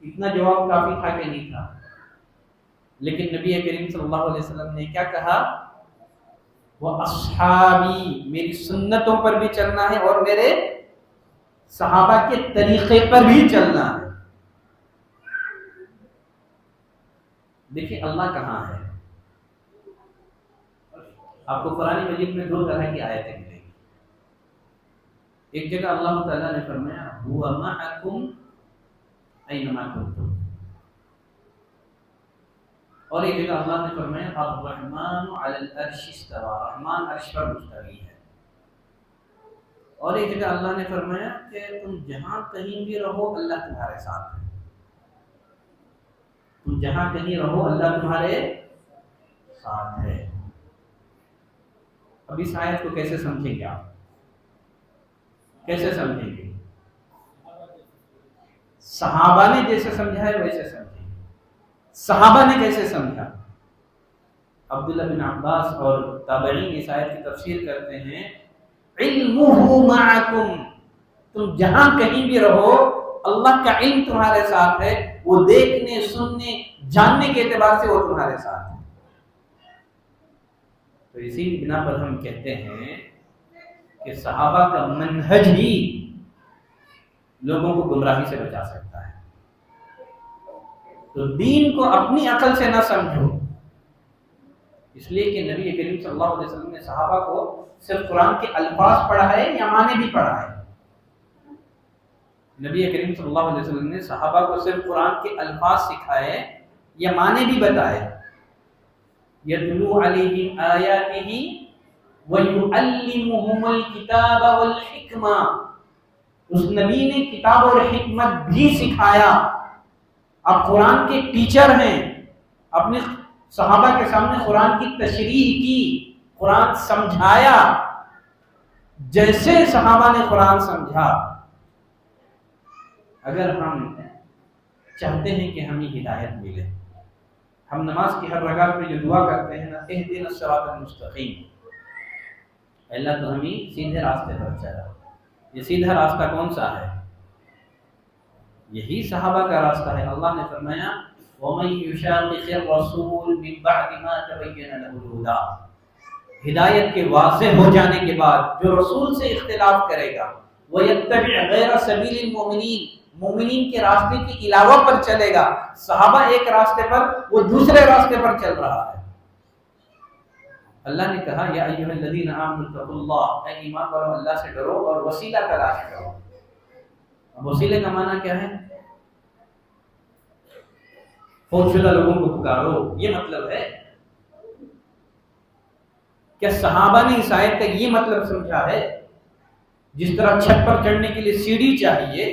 اتنا جواب کافی تھا کہ نہیں تھا؟ لیکن نبی کریم صلی اللہ علیہ وسلم نے کیا کہا؟ وَأَصْحَابِي، میری سنتوں پر بھی چلنا ہے اور میرے صحابہ کے طریقے پر بھی چلنا ہے۔ دیکھیں اللہ کہاں ہے؟ آپ کو قرآن مجید میں دو طرح کی آیتیں ملیں گی۔ ایک جگہ اللہ تعالیٰ نے فرمایا هُوَ مَعَكُمْ أَيْنَمَا كُنْتُمْ، اور ایک جگہ اللہ نے فرمایا الرحمن علی العرش استوى، رحمان عرش پر مستوی ہے۔ اور ایک جگہ اللہ نے فرمایا کہ تم جہاں کہیں بھی رہو اللہ تمہارے ساتھ ہے، تم جہاں کہیں رہو اللہ تمہارے ساتھ ہے۔ اب اس آیت کو کیسے سمجھیں گے آپ؟ کیسے سمجھیں گے؟ صحابہ نے جیسے سمجھا ہے ویسے سمجھیں۔ صحابہ نے کیسے سمجھا؟ عبداللہ بن عباس اور تابعین اس آیت کی تفسیر کرتے ہیں علمہ معکم، تم جہاں کہیں بھی رہو اللہ کا علم تمہارے ساتھ ہے، وہ دیکھنے سننے جاننے کے اعتبار سے وہ تمہارے ساتھ ہے۔ تو اسی بنا پر ہم کہتے ہیں کہ صحابہ کا منہج ہی لوگوں کو گمراہی سے بچا سکتا ہے۔ تو دین کو اپنی عقل سے نہ سمجھو، اس لیے کہ نبی کریم صلی اللہ علیہ وسلم نے صحابہ کو صرف قرآن کے الفاظ پڑھائے یا معنی بھی پڑھائے۔ نبی کریم صلی اللہ علیہ وسلم نے صحابہ کو صرف قرآن کے الفاظ سکھائے یا معنی بھی بتائے۔ یتلو علیہم آیاتہ وَيُعَلِّمُهُمُ الْكِتَابَ وَالْحِکْمَةَ، اس نبی نے کتاب اور حکمت بھی سکھایا۔ آپ قرآن کے ٹیچر ہیں، اپنے صحابہ کے سامنے قرآن کی تشریح کی، قرآن سمجھایا جیسے صحابہ نے قرآن سمجھا۔ اگر ہم چاہتے ہیں کہ ہمیں ہدایت ملے، ہم نماز کی ہر رکعت میں جو دعا کرتے ہیں نا اہدنا الصراط المستقیم، اللہ تو ہمیں سیدھے راستے پر چلا۔ یہ سیدھا راستہ کون سا ہے؟ یہی صحابہ کا راستہ ہے۔ اللہ نے فرمایا وَمَن يُشَاقِقِ الرَّسُولَ مِن بَعْدِ مَا تَبَيَّنَ لَهُ الْهُدَىٰ، ہدایت کے واضح ہو جانے کے بعد جو رسول سے اختلاف کرے گا، وَيَتَّبِعْ غَيْرَ سَبِيلِ الْمُؤْمِنِينَ، مومنین کے راستے کے علاوہ پر چلے گا۔ صحابہ ایک راستے پر، وہ دوسرے راستے پر چل رہا ہے۔ اللہ نے کہا یا ایھا الذین آمنوا اتقوا اللہ، اے ایمان والو اللہ سے ڈرو اور وسیلہ تلاش کرو۔ اب وسیلے کا معنی کیا ہے؟ فوت شدہ لوگوں کو پکارو، یہ مطلب ہے۔ کیا صحابہ نے اس آیت کا یہ مطلب سمجھا ہے؟ جس طرح چھت پر چڑھنے کے لیے سیڑھی چاہیے،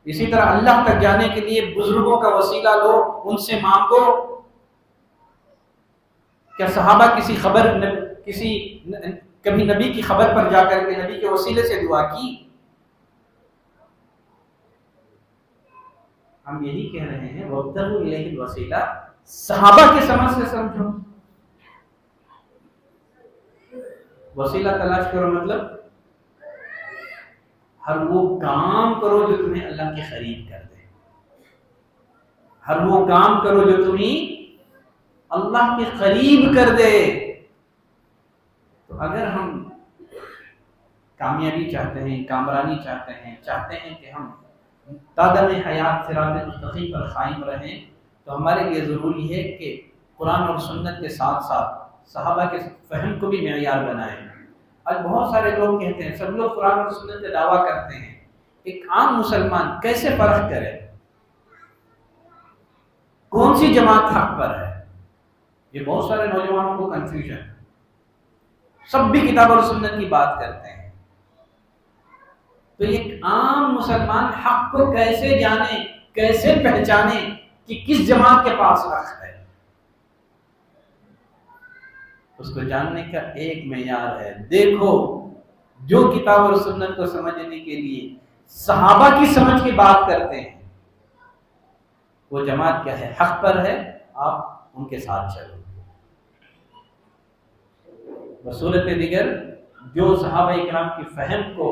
اسی طرح اللہ تک جانے کے لیے بزرگوں کا وسیلہ لو، ان سے مانگو۔ کیا صحابہ کبھی نبی کی خبر پر جا کر کے نبی کے وسیلے سے دعا کی؟ ہم یہی کہہ رہے ہیں وَابْتَغُوا إِلَيْهِ الْوَسِيلَةَ، صحابہ کی سمجھ سے سمجھو۔ وسیلہ تلاش کرو مطلب ہر وہ کام کرو جو تمہیں اللہ کے قریب کر دے، ہر وہ کام کرو جو تمہیں اللہ کے قریب کر دے۔ تو اگر ہم کامیابی چاہتے ہیں، کامرانی چاہتے ہیں کہ ہم تادم حیات صراط مستقیم پر قائم رہیں، تو ہمارے لیے ضروری ہے کہ قرآن اور سنت کے ساتھ ساتھ صحابہ کے فہم کو بھی معیار بنائیں۔ آج بہت سارے لوگ کہتے ہیں، سب لوگ قرآن اور سنت کا دعویٰ کرتے ہیں، ایک عام مسلمان کیسے فرق کرے کون سی جماعت حق پر ہے؟ یہ بہت سارے نوجوانوں کو کنفیوژن ہے، سب بھی کتاب اور سنت کی بات کرتے ہیں۔ تو ایک عام مسلمان حق کو کیسے جانے، کیسے پہچانے کہ کس جماعت کے پاس حق ہے؟ اس کو جاننے کا ایک معیار ہے۔ دیکھو جو کتاب اور سنت کو سمجھنے کے لیے صحابہ کی سمجھ کی بات کرتے ہیں، وہ جماعت کیا ہے؟ حق پر ہے، آپ ان کے ساتھ چلو۔ بصورت دیگر جو صحابہ کرام کی فہم کو،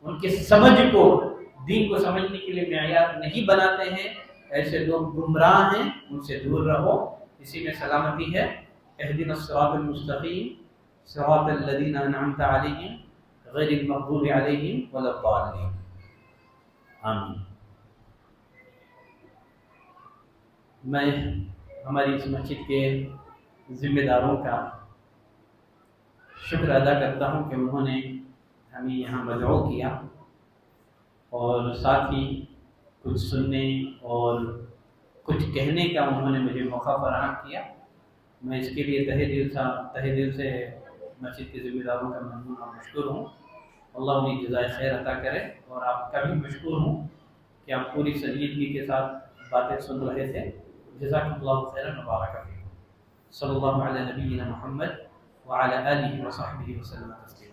ان کی سمجھ کو دین کو سمجھنے کے لیے معیار نہیں بناتے ہیں، ایسے لوگ گمراہ ہیں، ان سے دور رہو۔ اسی میں سلامتی ہے۔ اہدنا الصراط المستقیم، صراط الذین انعمت علیہم غیر المغضوب علیہم ولا الضالین۔ آمین۔ میں ہماری اس مسجد کے ذمہ داروں کا شکر ادا کرتا ہوں کہ انہوں نے ہمیں یہاں مدعو کیا اور ساتھ ہی کچھ سننے اور کچھ کہنے کا انہوں نے مجھے موقع فراہم کیا۔ میں اس کے لیے تہہ دل سے مسجد کے ذمہ داروں کا ممنون اور مشکور ہوں۔ اللہ انہیں جزائے خیر عطا کرے، اور آپ کا بھی مشکور ہوں کہ آپ پوری سنجیدگی کے ساتھ باتیں سن رہے تھے۔ جزاکم اللہ خیرا و بارک فیکم۔ صلی اللہ علی نبینا محمد وعلی آلہ وصحبہ وسلم تسلیما۔